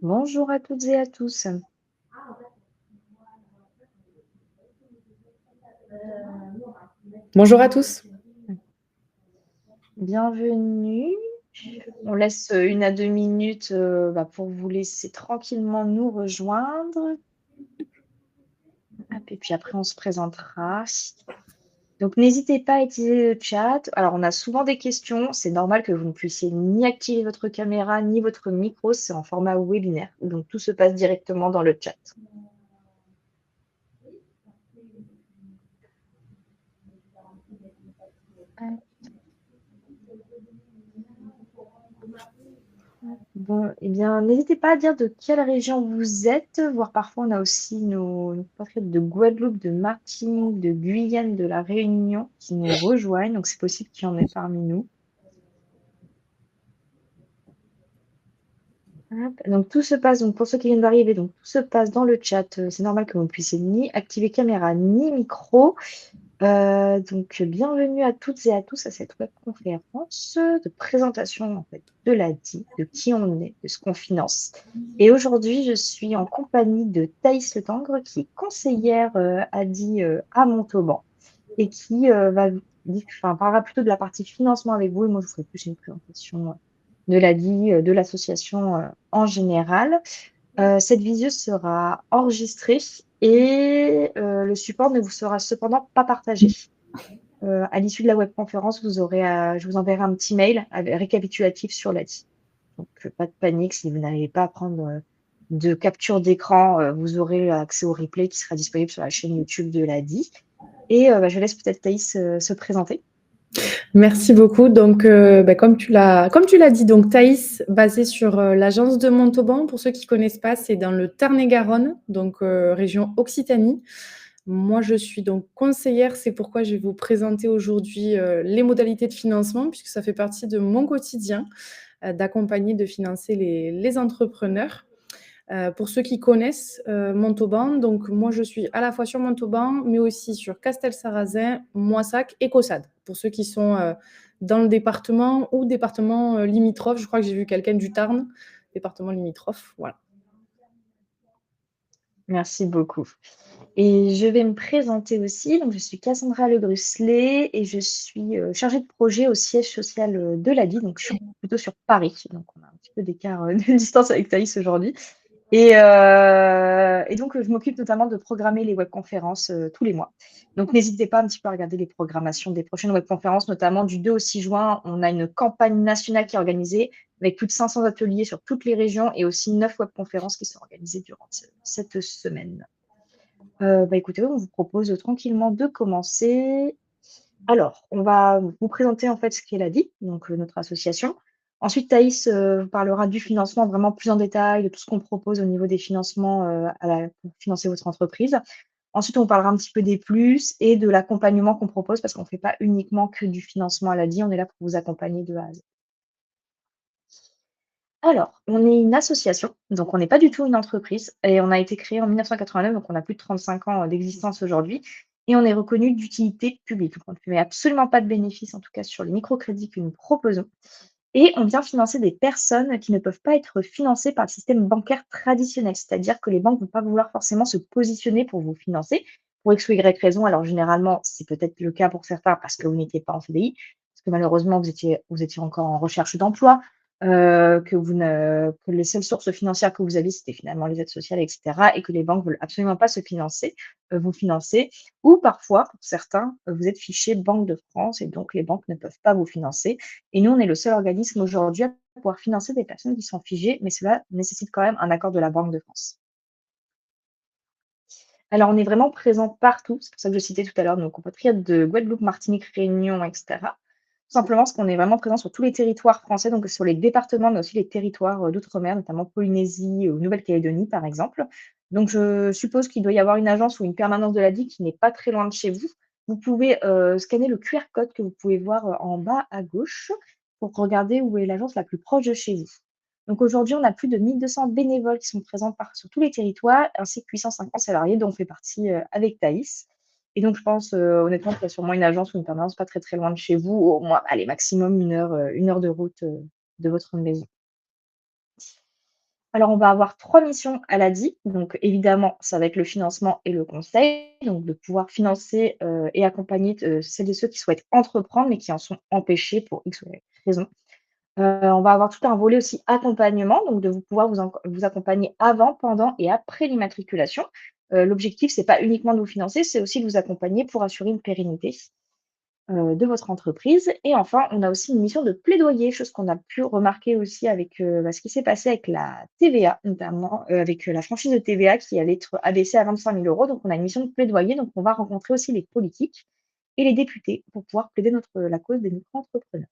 Bonjour à toutes et à tous. Bonjour à tous. Bienvenue. On laisse 1 à 2 minutes pour vous laisser tranquillement nous rejoindre. Hop, et puis après, on se présentera. Donc, n'hésitez pas à utiliser le chat. Alors, on a souvent des questions. C'est normal que vous ne puissiez ni activer votre caméra ni votre micro. C'est en format webinaire. Donc, tout se passe directement dans le chat. Bon, eh bien, n'hésitez pas à dire de quelle région vous êtes, voire parfois on a aussi nos compatriotes de Guadeloupe, de Martinique, de Guyane, de La Réunion qui nous rejoignent, donc c'est possible qu'il y en ait parmi nous. Hop, donc tout se passe, donc pour ceux qui viennent d'arriver, donc tout se passe dans le chat. C'est normal que vous ne puissiez ni activer caméra ni micro. Donc bienvenue à toutes et à tous à cette webconférence de présentation en fait de l'ADI, de qui on est, de ce qu'on finance. Et aujourd'hui, je suis en compagnie de Thaïs Le Tangre, qui est conseillère ADI à Montauban et qui parlera plutôt de la partie financement avec vous. Et moi, je vous ferai plus une présentation de l'ADI, de l'association en général. Cette visio sera enregistrée et le support ne vous sera cependant pas partagé. À l'issue de la webconférence, je vous enverrai un petit mail récapitulatif sur l'ADI. Donc, pas de panique, si vous n'arrivez pas à prendre de capture d'écran, vous aurez accès au replay qui sera disponible sur la chaîne YouTube de l'ADI. Et je laisse peut-être Thaïs se présenter. Merci beaucoup. Donc, comme tu l'as dit, donc Thaïs, basée sur l'agence de Montauban. Pour ceux qui ne connaissent pas, c'est dans le Tarn-et-Garonne, donc région Occitanie. Moi, je suis donc conseillère. C'est pourquoi je vais vous présenter aujourd'hui les modalités de financement, puisque ça fait partie de mon quotidien d'accompagner, de financer les entrepreneurs. Pour ceux qui connaissent Montauban, donc moi je suis à la fois sur Montauban, mais aussi sur Castelsarrasin, Moissac et Caussade. Pour ceux qui sont dans le département ou département limitrophe, je crois que j'ai vu quelqu'un du Tarn, département limitrophe, voilà. Merci beaucoup. Et je vais me présenter aussi. Donc, je suis Cassandra Legruslet et je suis chargée de projet au siège social de l'ADI, donc plutôt sur Paris. Donc, on a un petit peu d'écart de distance avec Thaïs aujourd'hui. Et donc, je m'occupe notamment de programmer les webconférences tous les mois. Donc, n'hésitez pas un petit peu à regarder les programmations des prochaines webconférences, notamment du 2 au 6 juin. On a une campagne nationale qui est organisée avec plus de 500 ateliers sur toutes les régions et aussi 9 webconférences qui sont organisées durant cette semaine. Écoutez, on vous propose tranquillement de commencer. Alors, on va vous présenter en fait ce qu'est l'ADI, donc notre association. Ensuite, Thaïs vous parlera du financement vraiment plus en détail, de tout ce qu'on propose au niveau des financements pour financer votre entreprise. Ensuite, on parlera un petit peu des plus et de l'accompagnement qu'on propose parce qu'on ne fait pas uniquement que du financement à l'ADI, on est là pour vous accompagner de A à Z. Alors, on est une association, donc on n'est pas du tout une entreprise et on a été créé en 1989, donc on a plus de 35 ans d'existence aujourd'hui et on est reconnu d'utilité publique. Donc on ne fait absolument pas de bénéfices, en tout cas sur les microcrédits que nous proposons. Et on vient financer des personnes qui ne peuvent pas être financées par le système bancaire traditionnel, c'est-à-dire que les banques ne vont pas vouloir forcément se positionner pour vous financer pour X ou Y raison. Alors généralement, c'est peut-être le cas pour certains parce que vous n'étiez pas en CDI, parce que malheureusement, vous étiez encore en recherche d'emploi, que les seules sources financières que vous aviez, c'était finalement les aides sociales, et cetera, et que les banques veulent absolument pas vous financer. Ou parfois, pour certains, vous êtes fiché Banque de France et donc les banques ne peuvent pas vous financer. Et nous, on est le seul organisme aujourd'hui à pouvoir financer des personnes qui sont figées, mais cela nécessite quand même un accord de la Banque de France. Alors, on est vraiment présent partout, c'est pour ça que je citais tout à l'heure nos compatriotes de Guadeloupe, Martinique, Réunion, etc. Tout simplement parce qu'on est vraiment présent sur tous les territoires français, donc sur les départements, mais aussi les territoires d'outre-mer, notamment Polynésie ou Nouvelle-Calédonie, par exemple. Donc, je suppose qu'il doit y avoir une agence ou une permanence de l'ADI qui n'est pas très loin de chez vous. Vous pouvez scanner le QR code que vous pouvez voir en bas à gauche pour regarder où est l'agence la plus proche de chez vous. Donc aujourd'hui, on a plus de 1200 bénévoles qui sont présents sur tous les territoires, ainsi que 850 salariés dont on fait partie avec Thaïs. Et donc, je pense honnêtement qu'il y a sûrement une agence ou une permanence pas très très loin de chez vous, au moins, allez, maximum 1 heure de route de votre maison. Alors, on va avoir 3 missions à l'ADI. Donc évidemment, ça va être le financement et le conseil, donc de pouvoir financer, et accompagner celles et ceux qui souhaitent entreprendre, mais qui en sont empêchés pour X ou Y raison. On va avoir tout un volet aussi accompagnement, donc de vous pouvoir vous accompagner avant, pendant et après l'immatriculation. L'objectif, c'est pas uniquement de vous financer, c'est aussi de vous accompagner pour assurer une pérennité, de votre entreprise. Et enfin, on a aussi une mission de plaidoyer, chose qu'on a pu remarquer aussi avec, ce qui s'est passé avec la TVA, notamment, avec, la franchise de TVA qui allait être abaissée à 25 000 €. Donc on a une mission de plaidoyer, donc on va rencontrer aussi les politiques et les députés pour pouvoir plaider la cause des micro-entrepreneurs.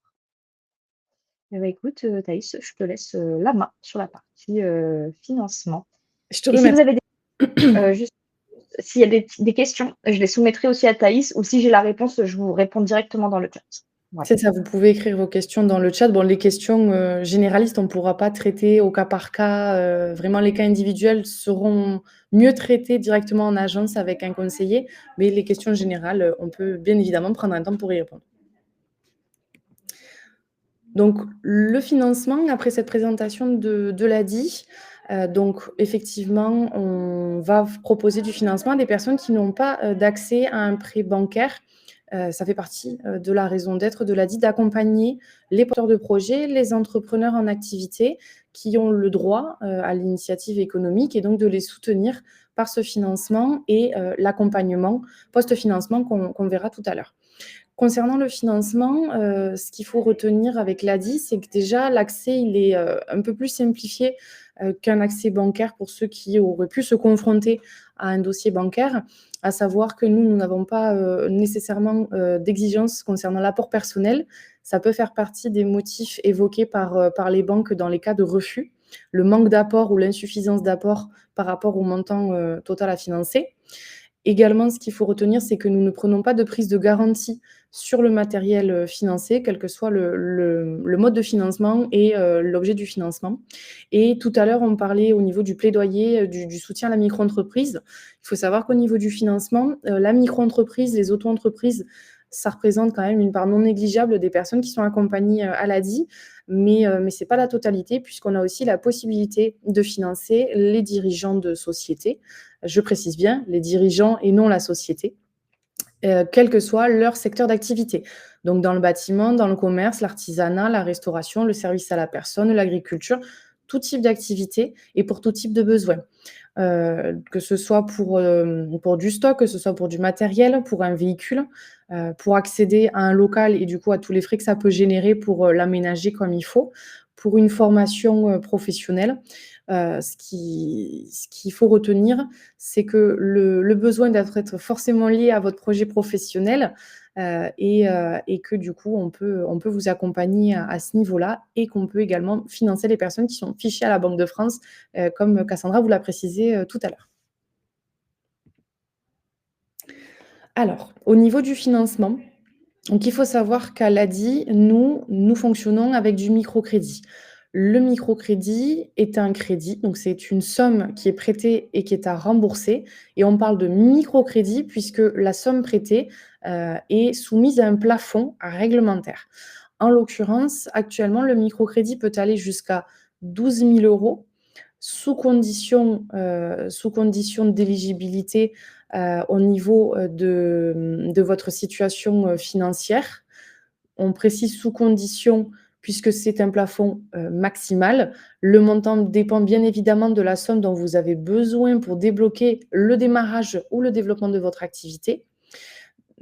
Eh bah, écoute, Thaïs, je te laisse, la main sur la partie, financement. Je te Et si vous remercie. avez juste s'il y a des questions, je les soumettrai aussi à Thaïs, ou si j'ai la réponse, je vous réponds directement dans le chat. Voilà. C'est ça, vous pouvez écrire vos questions dans le chat. Bon, les questions, généralistes, on ne pourra pas traiter au cas par cas, vraiment les cas individuels seront mieux traités directement en agence avec un conseiller, mais les questions générales, on peut bien évidemment prendre un temps pour y répondre. Donc le financement, après cette présentation de l'ADI, donc effectivement, on va proposer du financement à des personnes qui n'ont pas, d'accès à un prêt bancaire. Ça fait partie, de la raison d'être de l'ADI, d'accompagner les porteurs de projets, les entrepreneurs en activité qui ont le droit, à l'initiative économique et donc de les soutenir par ce financement et l'accompagnement post-financement qu'on verra tout à l'heure. Concernant le financement, ce qu'il faut retenir avec l'ADI, c'est que déjà l'accès, il est, un peu plus simplifié, qu'un accès bancaire pour ceux qui auraient pu se confronter à un dossier bancaire. À savoir que nous n'avons pas, nécessairement, d'exigences concernant l'apport personnel. Ça peut faire partie des motifs évoqués par les banques dans les cas de refus, le manque d'apport ou l'insuffisance d'apport par rapport au montant, total à financer. Également, ce qu'il faut retenir, c'est que nous ne prenons pas de prise de garantie sur le matériel, financé, quel que soit le mode de financement et l'objet du financement. Et tout à l'heure, on parlait au niveau du plaidoyer, du soutien à la micro-entreprise. Il faut savoir qu'au niveau du financement, la micro-entreprise, les auto-entreprises, ça représente quand même une part non négligeable des personnes qui sont accompagnées, à l'ADI, mais c'est pas la totalité puisqu'on a aussi la possibilité de financer les dirigeants de sociétés. Je précise bien, les dirigeants et non la société, quel que soit leur secteur d'activité. Donc dans le bâtiment, dans le commerce, l'artisanat, la restauration, le service à la personne, l'agriculture, tout type d'activité et pour tout type de besoin. Que ce soit pour du stock, que ce soit pour du matériel, pour un véhicule, pour accéder à un local et du coup à tous les frais que ça peut générer pour, l'aménager comme il faut, pour une formation, professionnelle. Ce qu'il faut retenir, c'est que le besoin d'être être forcément lié à votre projet professionnel, et que du coup on peut vous accompagner à ce niveau-là et qu'on peut également financer les personnes qui sont fichées à la Banque de France, comme Cassandra vous l'a précisé, tout à l'heure. Alors, au niveau du financement, donc il faut savoir qu'à l'ADI, nous fonctionnons avec du microcrédit. Le microcrédit est un crédit, donc c'est une somme qui est prêtée et qui est à rembourser et on parle de microcrédit puisque la somme prêtée, est soumise à un plafond réglementaire. En l'occurrence, actuellement, le microcrédit peut aller jusqu'à 12 000 € sous condition d'éligibilité, au niveau, de votre situation, financière. On précise sous condition puisque c'est un plafond, maximal. Le montant dépend bien évidemment de la somme dont vous avez besoin pour débloquer le démarrage ou le développement de votre activité.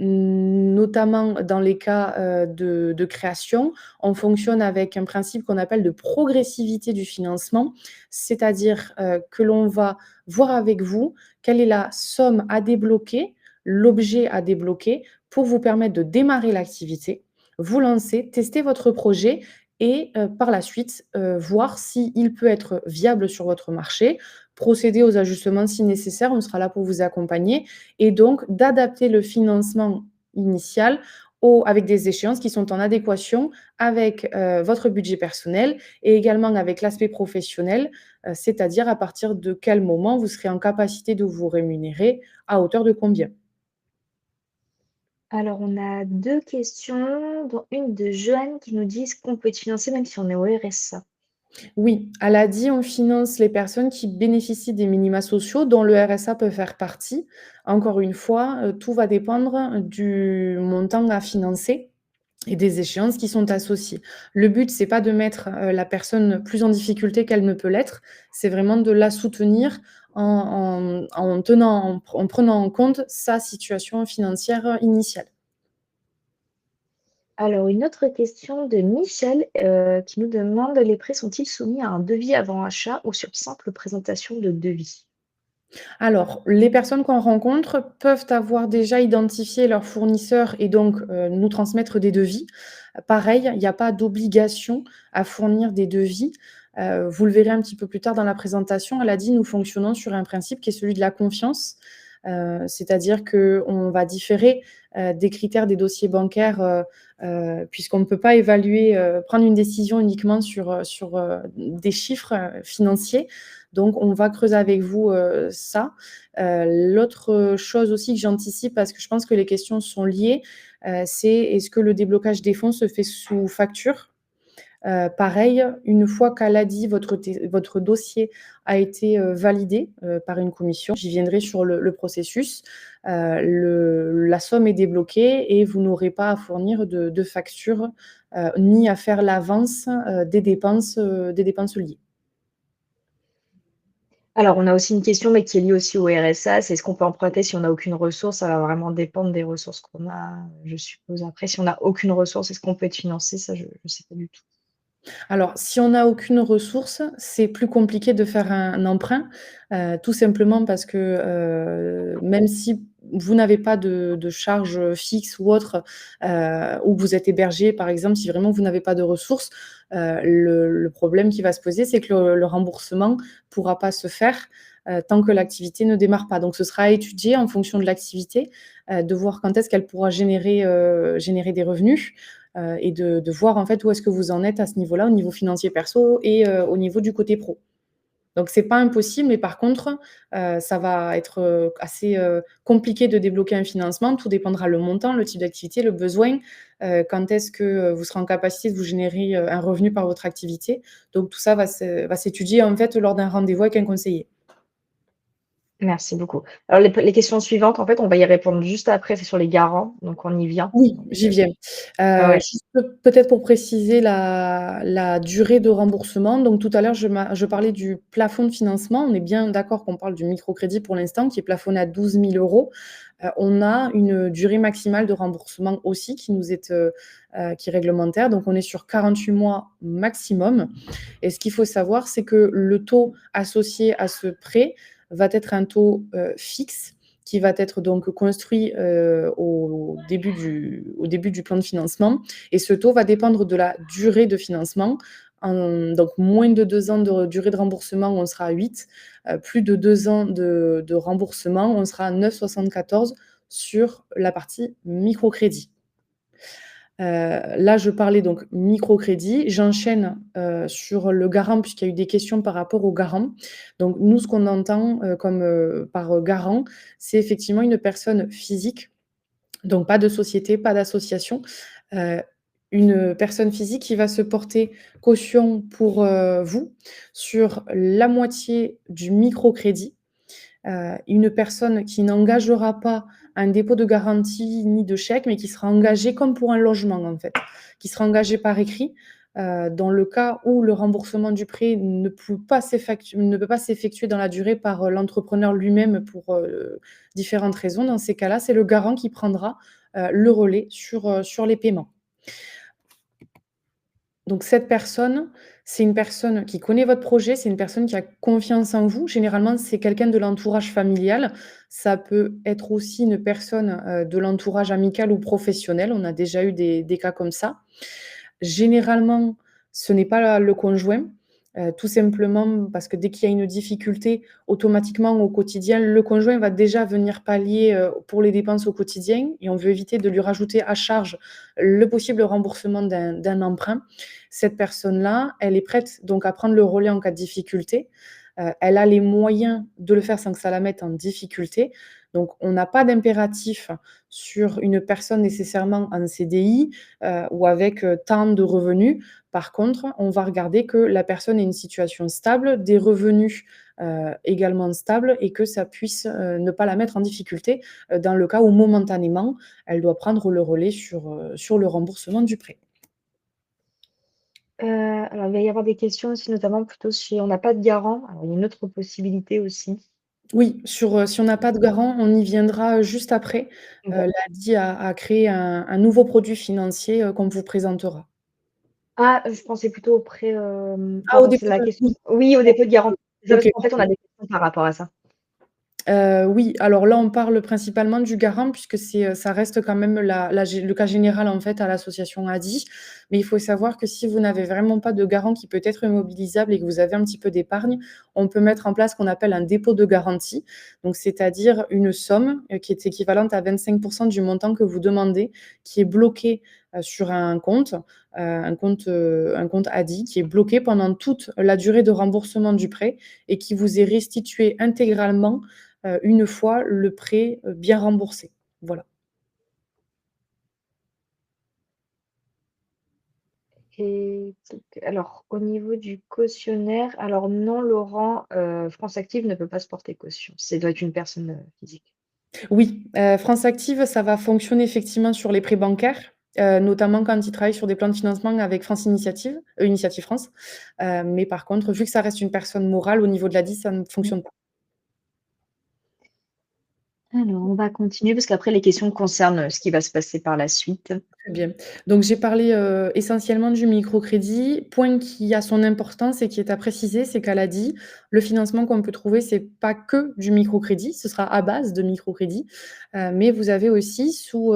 Notamment dans les cas, de création, on fonctionne avec un principe qu'on appelle de progressivité du financement, c'est-à-dire, que l'on va voir avec vous quelle est la somme à débloquer, l'objet à débloquer pour vous permettre de démarrer l'activité, vous lancer, tester votre projet et par la suite, voir s'il peut être viable sur votre marché, procéder aux ajustements si nécessaire, on sera là pour vous accompagner et donc d'adapter le financement initial avec des échéances qui sont en adéquation avec, votre budget personnel et également avec l'aspect professionnel, c'est-à-dire à partir de quel moment vous serez en capacité de vous rémunérer, à hauteur de combien? Alors, on a 2 questions, dont une de Joanne qui nous dit: «Est-ce qu'on peut être financé même si on est au RSA?» Oui, à l'ADI, on finance les personnes qui bénéficient des minima sociaux, dont le RSA peut faire partie. Encore une fois, tout va dépendre du montant à financer et des échéances qui sont associées. Le but, c'est pas de mettre, la personne plus en difficulté qu'elle ne peut l'être, c'est vraiment de la soutenir en prenant en compte sa situation financière, initiale. Alors, une autre question de Michel qui nous demande: les prêts sont-ils soumis à un devis avant achat ou sur simple présentation de devis? Alors, les personnes qu'on rencontre peuvent avoir déjà identifié leurs fournisseurs et donc, nous transmettre des devis. Pareil, il y a pas d'obligation à fournir des devis. Vous le verrez un petit peu plus tard dans la présentation. Elle a dit: «Nous fonctionnons sur un principe qui est celui de la confiance». C'est-à-dire qu'on va différer, des critères des dossiers bancaires, puisqu'on ne peut pas évaluer, prendre une décision uniquement sur des chiffres, financiers. Donc on va creuser avec vous, ça. L'autre chose aussi que j'anticipe, parce que je pense que les questions sont liées, c'est: est-ce que le déblocage des fonds se fait sous facture? Pareil, une fois qu'à l'ADI, votre dossier a été, validé, par une commission, j'y viendrai sur le processus, la somme est débloquée et vous n'aurez pas à fournir de facture, ni à faire l'avance, des dépenses liées. Alors, on a aussi une question, mais qui est liée aussi au RSA, c'est: est-ce qu'on peut emprunter si on n'a aucune ressource? Ça va vraiment dépendre des ressources qu'on a, je suppose. Après, si on n'a aucune ressource, est-ce qu'on peut être financé? Ça, je ne sais pas du tout. Alors, si on n'a aucune ressource, c'est plus compliqué de faire un emprunt, tout simplement parce que, même si vous n'avez pas de charges fixes ou autres, ou que vous êtes hébergé, par exemple, si vraiment vous n'avez pas de ressources, le problème qui va se poser, c'est que le remboursement pourra pas se faire, tant que l'activité ne démarre pas. Donc ce sera à étudier en fonction de l'activité, de voir quand est-ce qu'elle pourra générer des revenus. Et de voir en fait où est-ce que vous en êtes à ce niveau-là, au niveau financier perso et au niveau du côté pro. Donc c'est pas impossible, mais par contre, ça va être, assez, compliqué de débloquer un financement. Tout dépendra le montant, le type d'activité, le besoin, quand est-ce que, vous serez en capacité de vous générer, un revenu par votre activité. Donc tout ça va s'étudier en fait lors d'un rendez-vous avec un conseiller. Merci beaucoup. Alors les questions suivantes, en fait, on va y répondre juste après, c'est sur les garants, donc on y vient. Oui, Donc, j'y viens. ouais. Juste peut-être pour préciser la durée de remboursement. Donc tout à l'heure, je parlais du plafond de financement. On est bien d'accord qu'on parle du microcrédit pour l'instant, qui est plafonné à 12 000 €. On a une durée maximale de remboursement aussi qui est réglementaire. Donc on est sur 48 mois maximum. Et ce qu'il faut savoir, c'est que le taux associé à ce prêt va être un taux, fixe qui va être donc construit, au début du plan de financement, et ce taux va dépendre de la durée de financement. Donc moins de 2 ans de durée de remboursement, on sera à 8, plus de 2 ans de remboursement, on sera à 9,74 sur la partie microcrédit. Là, je parlais donc microcrédit. J'enchaîne, sur le garant puisqu'il y a eu des questions par rapport au garant. Donc nous, ce qu'on entend, comme, par, garant, c'est effectivement une personne physique, donc pas de société, pas d'association, heu, une personne physique qui va se porter caution pour, vous sur la moitié du microcrédit. Une personne qui n'engagera pas un dépôt de garantie ni de chèque, mais qui sera engagée comme pour un logement, en fait, qui sera engagée par écrit, dans le cas où le remboursement du prêt ne peut pas s'effectuer dans la durée par, l'entrepreneur lui-même pour, différentes raisons. Dans ces cas-là, c'est le garant qui prendra, le relais sur les paiements. Donc cette personne, c'est une personne qui connaît votre projet, c'est une personne qui a confiance en vous. Généralement, c'est quelqu'un de l'entourage familial. Ça peut être aussi une personne, de l'entourage amical ou professionnel. On a déjà eu des cas comme ça. Généralement, ce n'est pas le conjoint, tout simplement parce que dès qu'il y a une difficulté, automatiquement au quotidien, le conjoint va déjà venir pallier, pour les dépenses au quotidien, et on veut éviter de lui rajouter à charge le possible remboursement d'un emprunt. Cette personne-là, elle est prête donc à prendre le relais en cas de difficulté. Elle a les moyens de le faire sans que ça la mette en difficulté. Donc on n'a pas d'impératif sur une personne nécessairement en CDI, ou avec, tant de revenus. Par contre, on va regarder que la personne ait une situation stable, des revenus, également stables et que ça puisse, ne pas la mettre en difficulté, dans le cas où momentanément, elle doit prendre le relais sur le remboursement du prêt. Alors il va y avoir des questions aussi, notamment plutôt si on n'a pas de garant. Alors il y a une autre possibilité aussi. Oui, si on n'a pas de garant, on y viendra, juste après. Bon. L'ADI a créé un nouveau produit financier, qu'on vous présentera. Ah, je pensais plutôt au prêt, Ah, au pardon, c'est dépôt la de question oui, oui, au dépôt de garantie. C'est ça, parce OK. qu'en fait, on a des questions par rapport à ça. Oui, alors là, on parle principalement du garant puisque ça reste quand même le cas général, en fait, à l'association ADI. Mais il faut savoir que si vous n'avez vraiment pas de garant qui peut être mobilisable et que vous avez un petit peu d'épargne, on peut mettre en place ce qu'on appelle un dépôt de garantie. Donc c'est-à-dire une somme, qui est équivalente à 25 du montant que vous demandez, qui est bloqué, sur un compte ADI qui est bloqué pendant toute la durée de remboursement du prêt et qui vous est restitué intégralement une fois le prêt, bien remboursé. Voilà. Et donc alors au niveau du cautionnaire, alors non, Laurent, France Active ne peut pas se porter caution. Ça doit être une personne, physique. Oui, France Active, ça va fonctionner effectivement sur les prêts bancaires, notamment quand ils travaillent sur des plans de financement avec France Initiative, Initiative France. Mais par contre, vu que ça reste une personne morale, au niveau de l'ADI, ça ne Mmh. fonctionne pas. Alors on va continuer parce qu'après les questions concernent, ce qui va se passer par la suite. Très bien. Donc j'ai parlé, essentiellement du microcrédit. Point qui a son importance et qui est à préciser, c'est qu'elle a dit: «Le financement qu'on peut trouver, c'est pas que du microcrédit, ce sera à base de microcrédit, mais vous avez aussi sous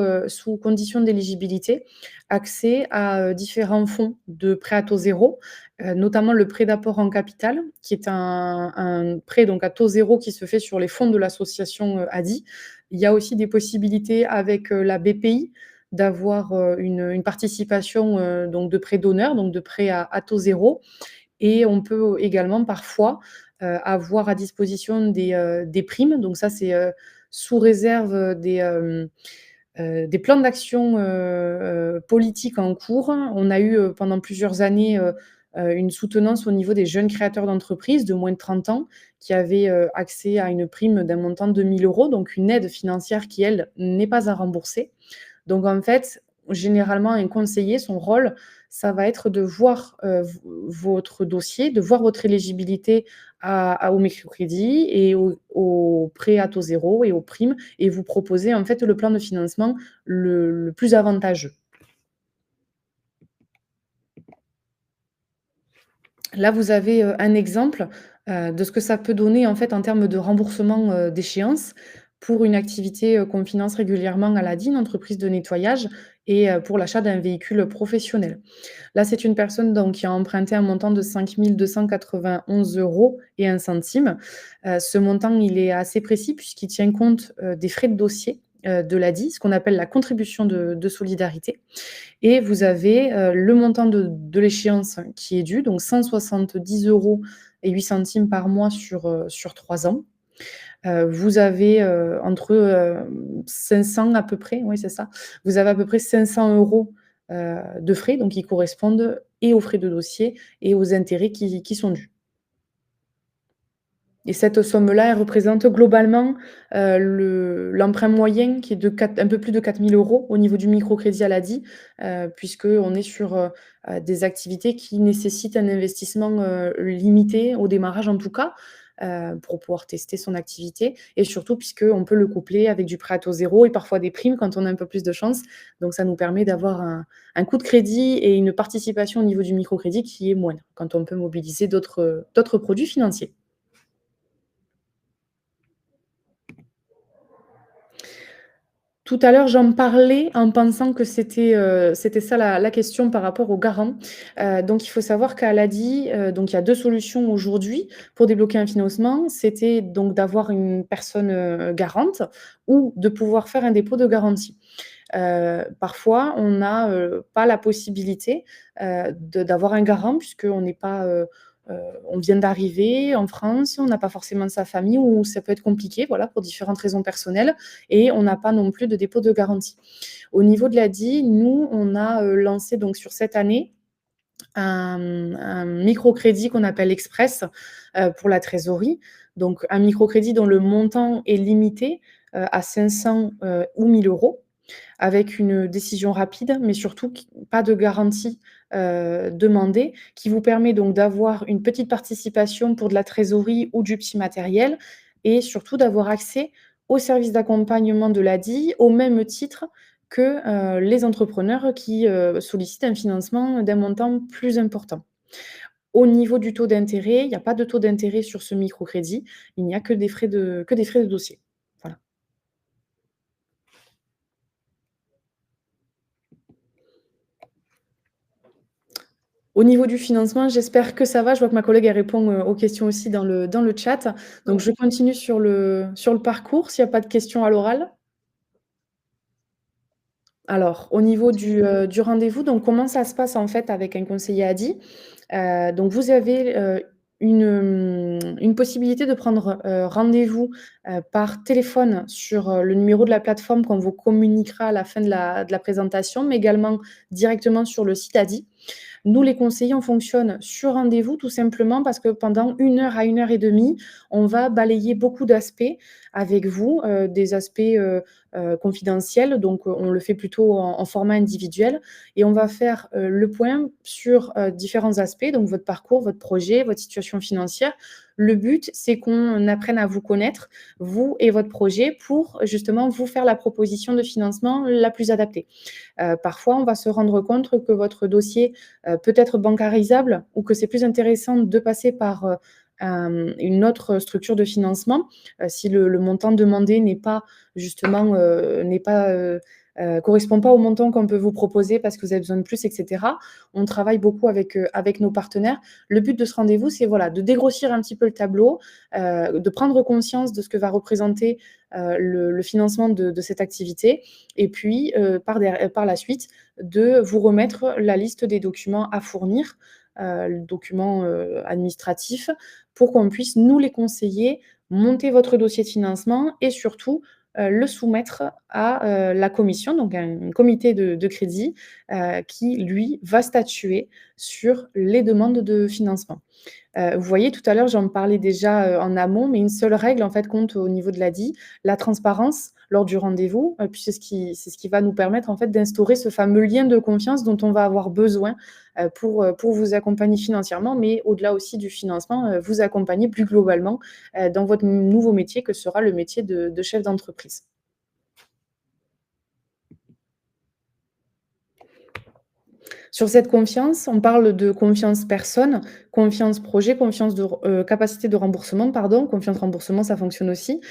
condition d'éligibilité, accès à, différents fonds de prêt à taux zéro, notamment le prêt d'apport en capital, qui est un prêt donc à taux zéro qui se fait sur les fonds de l'association, ADI. Il y a aussi des possibilités avec, la BPI, d'avoir, une participation, donc de prêt d'honneur, donc de prêt à taux zéro et on peut également parfois, avoir à disposition des primes. Donc ça, c'est, sous réserve, des plans d'action, politiques en cours. On a eu, pendant plusieurs années, une soutenance au niveau des jeunes créateurs d'entreprises de moins de 30 ans qui avaient, accès à une prime d'un montant de 1 000 €, donc une aide financière qui, elle, n'est pas à rembourser. Donc en fait, généralement, un conseiller, son rôle, ça va être de voir, votre dossier, de voir votre éligibilité au microcrédit et au prêt à taux zéro et aux primes et vous proposer en fait le plan de financement le plus avantageux. Là, vous avez, un exemple, de ce que ça peut donner, en fait, en termes de remboursement, d'échéance pour une activité, qu'on finance régulièrement à l'ADI, une entreprise de nettoyage et pour l'achat d'un véhicule professionnel. Là, c'est une personne donc qui a emprunté un montant de 5 291 € et 1 centime. Ce montant, il est assez précis puisqu'il tient compte, des frais de dossier, de l'ADI, ce qu'on appelle la contribution de solidarité et vous avez, le montant de l'échéance qui est dû, donc 170 € et 8 centimes par mois sur 3 ans. Vous avez, entre, 500 à peu près, oui, c'est ça. Vous avez à peu près 500 € de frais, donc qui correspondent et aux frais de dossier et aux intérêts qui sont dus. Et cette somme-là, elle représente globalement, l'emprunt moyen qui est de un peu plus de 4 000 € au niveau du microcrédit à l'ADI, puisqu'on est sur, des activités qui nécessitent un investissement, limité, au démarrage en tout cas, pour pouvoir tester son activité et surtout puisqu'on peut le coupler avec du prêt à taux zéro et parfois des primes quand on a un peu plus de chance. Donc ça nous permet d'avoir un coût de crédit et une participation au niveau du microcrédit qui est moindre, quand on peut mobiliser d'autres produits financiers. Tout à l'heure, j'en parlais en pensant que c'était ça la question par rapport aux garants. Donc il faut savoir qu'à l'ADI, donc il y a 2 solutions aujourd'hui pour débloquer un financement. C'était donc d'avoir une personne, garante ou de pouvoir faire un dépôt de garantie. Parfois, on n'a, pas la possibilité, d'avoir un garant puisqu'on n'est pas, on vient d'arriver en France, on n'a pas forcément sa famille ou ça peut être compliqué, voilà, pour différentes raisons personnelles et on n'a pas non plus de dépôt de garantie. Au niveau de l'ADI, nous, on a, lancé donc sur cette année un microcrédit qu'on appelle Express, pour la trésorerie. Donc un microcrédit dont le montant est limité, à 500, ou 1 000 € avec une décision rapide, mais surtout pas de garantie demandée, qui vous permet donc d'avoir une petite participation pour de la trésorerie ou du petit matériel et surtout d'avoir accès aux services d'accompagnement de l'ADI au même titre que les entrepreneurs qui sollicitent un financement d'un montant plus important. Au niveau du taux d'intérêt, il n'y a pas de taux d'intérêt sur ce microcrédit, il n'y a que des frais de dossier. Voilà. Au niveau du financement, j'espère que ça va. Je vois que ma collègue, elle répond, aux questions aussi dans le chat. Donc je continue sur le parcours, s'il y a pas de questions à l'oral. Alors, au niveau du rendez-vous, donc comment ça se passe en fait avec un conseiller ADI? Donc vous avez, une possibilité de prendre, rendez-vous, par téléphone sur, le numéro de la plateforme qu'on vous communiquera à la fin de la présentation, mais également directement sur le site ADI. Nous, les conseillers, on fonctionne sur rendez-vous tout simplement parce que pendant 1 heure à 1 heure et demie, on va balayer beaucoup d'aspects avec vous, des aspects, confidentiels, donc on le fait plutôt en format individuel et on va faire, le point sur, différents aspects, donc votre parcours, votre projet, votre situation financière. Le but, c'est qu'on apprenne à vous connaître, vous et votre projet, pour justement vous faire la proposition de financement la plus adaptée. Parfois, on va se rendre compte que votre dossier, peut être bancarisable ou que c'est plus intéressant de passer par, une autre structure de financement, si le montant demandé n'est pas justement, correspond pas au montant qu'on peut vous proposer parce que vous avez besoin de plus et cetera. On travaille beaucoup avec nos partenaires. Le but de ce rendez-vous, c'est voilà, de dégrossir un petit peu le tableau, de prendre conscience de ce que va représenter, le financement de cette activité et puis, par la suite, de vous remettre la liste des documents à fournir, le document, administratif pour qu'on puisse, nous les conseiller, monter votre dossier de financement et surtout, le soumettre à, la commission, donc un comité de crédit, qui lui va statuer sur les demandes de financement. Vous voyez, tout à l'heure, j'en parlais déjà, en amont, mais une seule règle, en fait, compte au niveau de l'ADI, la transparence lors du rendez-vous, puis c'est ce qui va nous permettre, en fait, d'instaurer ce fameux lien de confiance dont on va avoir besoin, pour vous accompagner financièrement, mais au-delà aussi du financement, vous accompagner plus globalement, dans votre nouveau métier que sera le métier de chef d'entreprise. Sur cette confiance, on parle de confiance personne, confiance projet, confiance capacité de remboursement, pardon. Confiance remboursement, ça fonctionne aussi.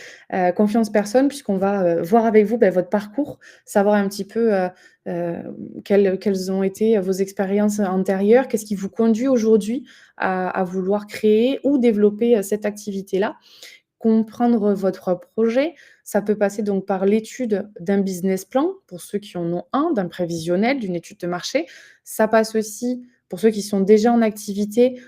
Confiance personne puisqu'on va, voir avec vous, votre parcours, savoir un petit peu, heu, quelles ont été vos expériences antérieures. Qu'est-ce qui vous conduit aujourd'hui à vouloir créer ou développer, cette activité-là? Comprendre votre projet, ça peut passer donc par l'étude d'un business plan, pour ceux qui en ont un, d'un prévisionnel, d'une étude de marché. Ça passe aussi, pour ceux qui sont déjà en activité,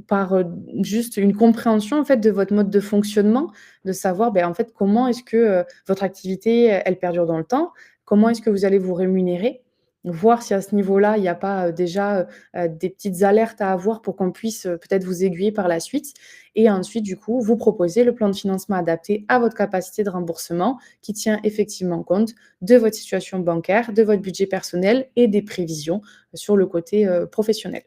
par, juste une compréhension, en fait, de votre mode de fonctionnement, de savoir, en fait, comment est-ce que, votre activité, elle perdure dans le temps? Comment est-ce que vous allez vous rémunérer? Voir si à ce niveau-là, il n'y a pas, déjà, des petites alertes à avoir pour qu'on puisse, peut-être vous aiguiller par la suite et ensuite, du coup, vous proposer le plan de financement adapté à votre capacité de remboursement qui tient effectivement compte de votre situation bancaire, de votre budget personnel et des prévisions sur le côté, professionnel.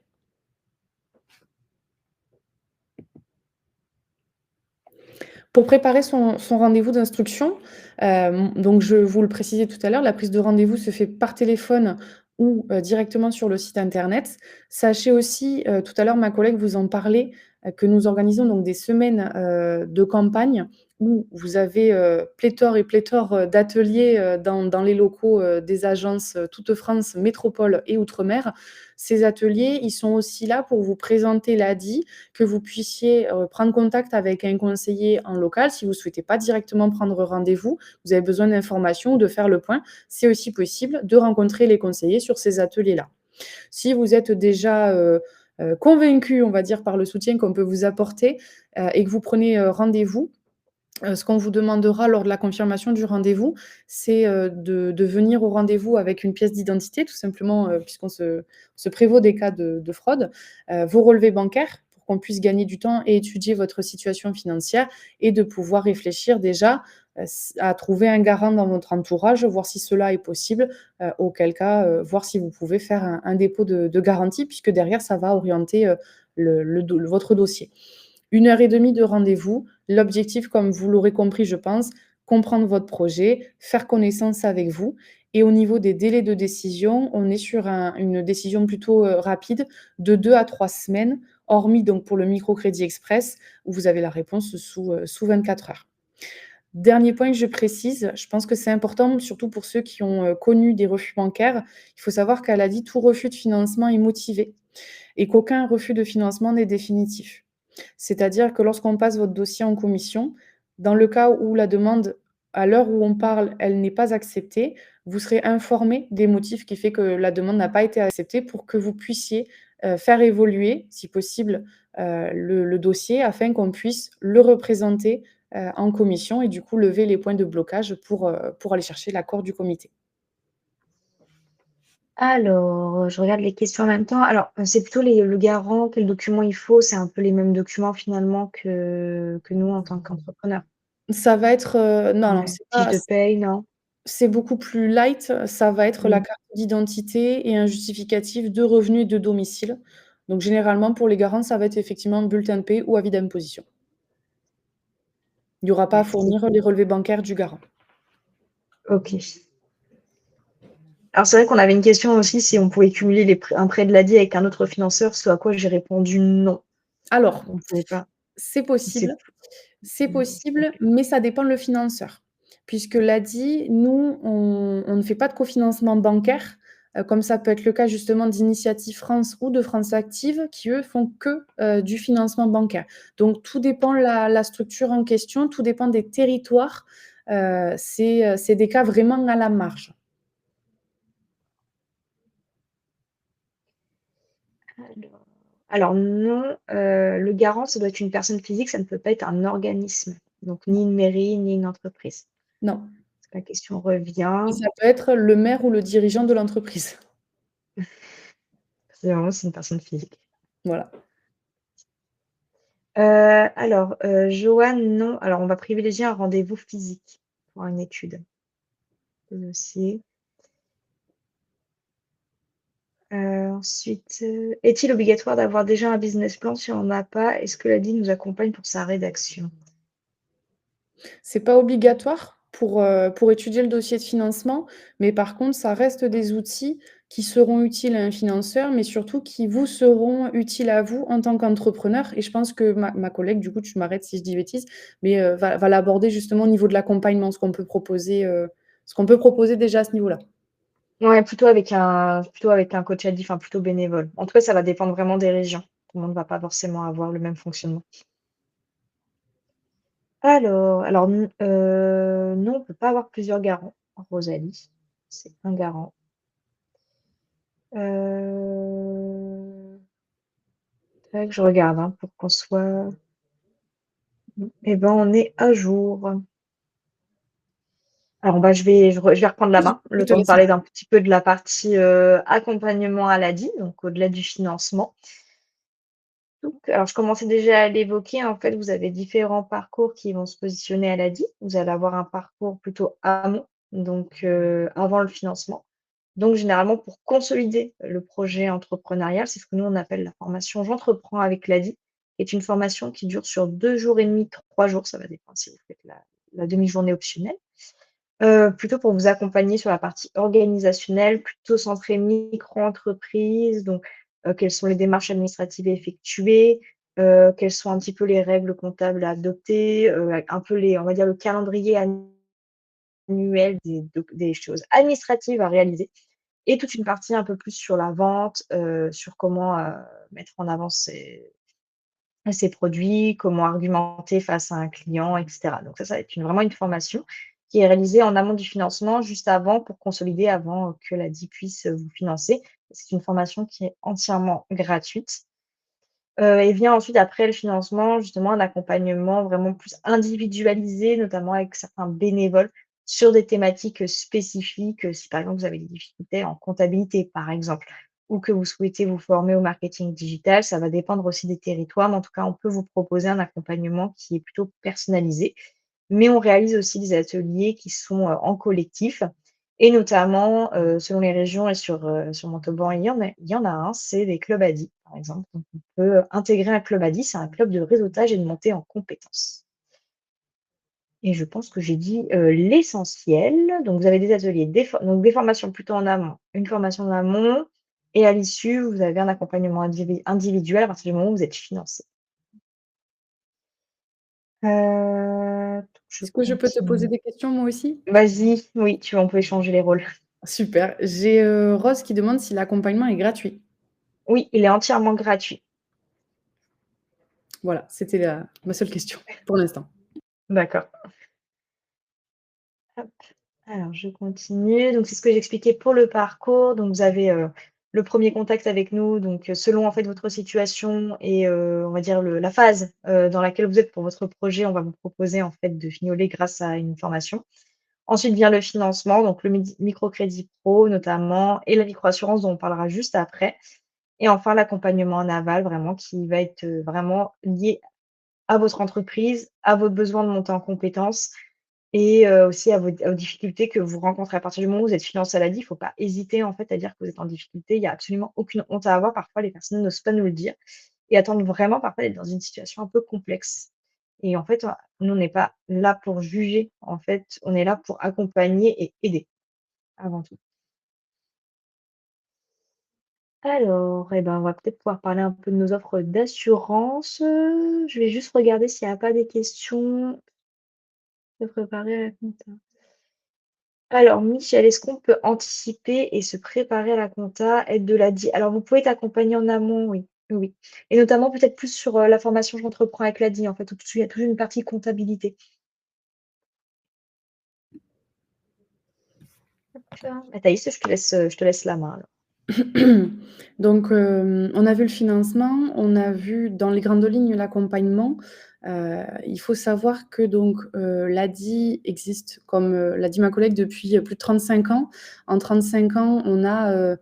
Pour préparer son rendez-vous d'instruction, donc je vous le précisais tout à l'heure, la prise de rendez-vous se fait par téléphone ou, directement sur le site internet. Sachez aussi, tout à l'heure ma collègue vous en parlait, que nous organisons donc des semaines, de campagne où vous avez, pléthore et pléthore, d'ateliers, dans les locaux, des agences, Toute France, Métropole et Outre-mer. Ces ateliers, ils sont aussi là pour vous présenter l'ADI, que vous puissiez, prendre contact avec un conseiller en local. Si vous ne souhaitez pas directement prendre rendez-vous, vous avez besoin d'informations ou de faire le point, c'est aussi possible de rencontrer les conseillers sur ces ateliers-là. Si vous êtes déjà, convaincu, on va dire, par le soutien qu'on peut vous apporter, et que vous prenez, rendez-vous, ce qu'on vous demandera lors de la confirmation du rendez-vous, c'est, de venir au rendez-vous avec une pièce d'identité, tout simplement, puisqu'on se prévaut des cas de fraude, vos relevés bancaires pour qu'on puisse gagner du temps et étudier votre situation financière et de pouvoir réfléchir déjà, à trouver un garant dans votre entourage, voir si cela est possible, auquel cas, voir si vous pouvez faire un dépôt de garantie puisque derrière ça va orienter, votre dossier. 1 heure et demie de rendez-vous. L'objectif, comme vous l'aurez compris, je pense, comprendre votre projet, faire connaissance avec vous. Et au niveau des délais de décision, on est sur une décision plutôt rapide de 2 à 3 semaines, hormis donc pour le microcrédit express, où vous avez la réponse sous 24 heures. Dernier point que je précise, je pense que c'est important, surtout pour ceux qui ont connu des refus bancaires. Il faut savoir qu'elle a dit tout refus de financement est motivé et qu'aucun refus de financement n'est définitif. C'est-à-dire que lorsqu'on passe votre dossier en commission, dans le cas où la demande, à l'heure où on parle, elle n'est pas acceptée, vous serez informé des motifs qui fait que la demande n'a pas été acceptée pour que vous puissiez, faire évoluer, si possible, le dossier afin qu'on puisse le représenter, en commission et du coup lever les points de blocage pour aller chercher l'accord du comité. Alors, je regarde les questions en même temps. Alors, c'est plutôt le garant, quel document il faut? C'est un peu les mêmes documents finalement que nous en tant qu'entrepreneurs? Ça va être, non, non, Ouais, c'est fiche pas. de paye, non? C'est beaucoup plus light, ça va être la Mmh. carte d'identité et un justificatif de revenus et de domicile. Donc généralement, pour les garants, ça va être effectivement bulletin de paie ou avis d'imposition. Il n'y aura pas à Merci. fournir les relevés bancaires du garant. OK. Alors c'est vrai qu'on avait une question aussi, si on pouvait cumuler un prêt de l'ADI avec un autre financeur, ce à quoi j'ai répondu: «Non». Alors, On ne pouvait pas. c'est C'est possible. C'est possible, OK. mais ça dépend le financeur. Puisque l'ADI, nous, on ne fait pas de cofinancement bancaire, comme ça peut être le cas justement d'Initiative France ou de France Active qui, eux, font que, du financement bancaire. Donc tout dépend la structure en question, tout dépend des territoires, c'est des cas vraiment à la marge. Alors non, le garant, ça doit être une personne physique, ça ne peut pas être un organisme, donc ni une mairie, ni une entreprise. Non, La question et revient. ça peut être le maire ou le dirigeant de l'entreprise. C'est une personne physique. Voilà. Joanne, non. Alors on va privilégier un rendez-vous physique pour une étude de dossier. Ensuite, est-il obligatoire d'avoir déjà un business plan si on n'en a pas? Est-ce que l'ADI nous accompagne pour sa rédaction? C'est pas obligatoire pour étudier le dossier de financement, mais par contre, ça reste des outils qui seront utiles à un financeur, mais surtout qui vous seront utiles à vous en tant qu'entrepreneur et je pense que ma collègue, du coup, tu m'arrêtes si je dis bêtise, mais va l'aborder justement au niveau de l'accompagnement, ce qu'on peut proposer déjà à ce niveau-là. Ouais, plutôt avec un coach ADI, enfin plutôt bénévole. En tout cas, ça va dépendre vraiment des régions. Tout le monde ne va pas forcément avoir le même fonctionnement. Non, on peut pas avoir plusieurs garants, Rosalie. C'est un garant. Heu, Tac, je regarde, hein, pour qu'on soit eh ben, on est à jour. Alors, bah, je vais reprendre la Oui, main, je le te temps de laisse. parler d'un petit peu de la partie, accompagnement à l'ADI, donc au-delà du financement. Donc, alors je commençais déjà à l'évoquer, en fait, vous avez différents parcours qui vont se positionner à l'ADI. Vous allez avoir un parcours plutôt amont, donc avant le financement. Donc généralement pour consolider le projet entrepreneurial, c'est ce que nous on appelle la formation «J'entreprends avec l'ADI», qui est une formation qui dure sur 2 jours et demi, 3 jours, ça va dépendre si vous faites la demi-journée optionnelle. Plutôt pour vous accompagner sur la partie organisationnelle, plutôt centrée micro-entreprise, donc quelles sont les démarches administratives à effectuer, quelles sont un petit peu les règles comptables à adopter, un peu on va dire le calendrier annuel des choses administratives à réaliser et toute une partie un peu plus sur la vente, sur comment, mettre en avant ses produits, comment argumenter face à un client et cetera. Donc ça va être vraiment une formation qui est réalisée en amont du financement, juste avant, pour consolider avant que l'ADI puisse vous financer. C'est une formation qui est entièrement gratuite. Et vient ensuite après le financement, justement un accompagnement vraiment plus individualisé, notamment avec certains bénévoles sur des thématiques, spécifiques, si par exemple vous avez des difficultés en comptabilité, par exemple, ou que vous souhaitez vous former au marketing digital, ça va dépendre aussi des territoires, mais en tout cas, on peut vous proposer un accompagnement qui est plutôt personnalisé. Mais on réalise aussi des ateliers qui sont, en collectif et notamment, selon les régions et sur Montauban, il y en a un, c'est les clubs ADI, par exemple. Donc on peut intégrer un club ADI, c'est un club de réseautage et de montée en compétences. Et je pense que j'ai dit, l'essentiel. Donc vous avez des ateliers, des formations plutôt en amont, une formation en amont et à l'issue, vous avez un accompagnement individuel à partir du moment où vous êtes financé. Je Est-ce que je peux te poser continue. des questions moi aussi? Vas-y, oui, on peut échanger les rôles. Super. J'ai, Rose qui demande si l'accompagnement est gratuit. Oui, il est entièrement gratuit. Voilà, c'était ma seule question pour l'instant. D'accord. Hop, alors je continue. Donc c'est ce que j'expliquais pour le parcours. Donc vous avez, le premier contact avec nous, donc selon en fait votre situation et on va dire la phase, dans laquelle vous êtes pour votre projet, on va vous proposer en fait de fignoler grâce à une formation. Ensuite vient le financement, donc le microcrédit pro notamment et la microassurance dont on parlera juste après. Et enfin l'accompagnement en aval vraiment qui va être, vraiment lié à votre entreprise, à vos besoins de monter en compétences et aussi aux difficultés que vous rencontrez. À partir du moment où vous êtes financé à l'ADI, il ne faut pas hésiter en fait à dire que vous êtes en difficulté. Il y a absolument aucune honte à avoir. Parfois, les personnes n'osent pas nous le dire et attendent vraiment parfois d'être dans une situation un peu complexe. Et en fait, nous, on n'est pas là pour juger. En fait, on est là pour accompagner et aider avant tout. Alors, eh ben, on va peut-être pouvoir parler un peu de nos offres d'assurance. Je vais juste regarder s'il n'y a pas des questions de préparer la compta. Alors, Michel, est-ce qu'on peut anticiper et se préparer à la compta, être de la DI? Alors, vous pouvez t'accompagner en amont, oui. Oui, oui. Et notamment peut-être plus sur la formation «J'entreprends avec la DI», en fait, où il y a toute une partie comptabilité. Bah, Thaïs, je te laisse la main alors. Donc, on a vu le financement, on a vu dans les grandes lignes l'accompagnement. Il faut savoir que donc, l'ADI existe comme, l'a dit ma collègue depuis, plus de 35 ans. En 35 ans, on a,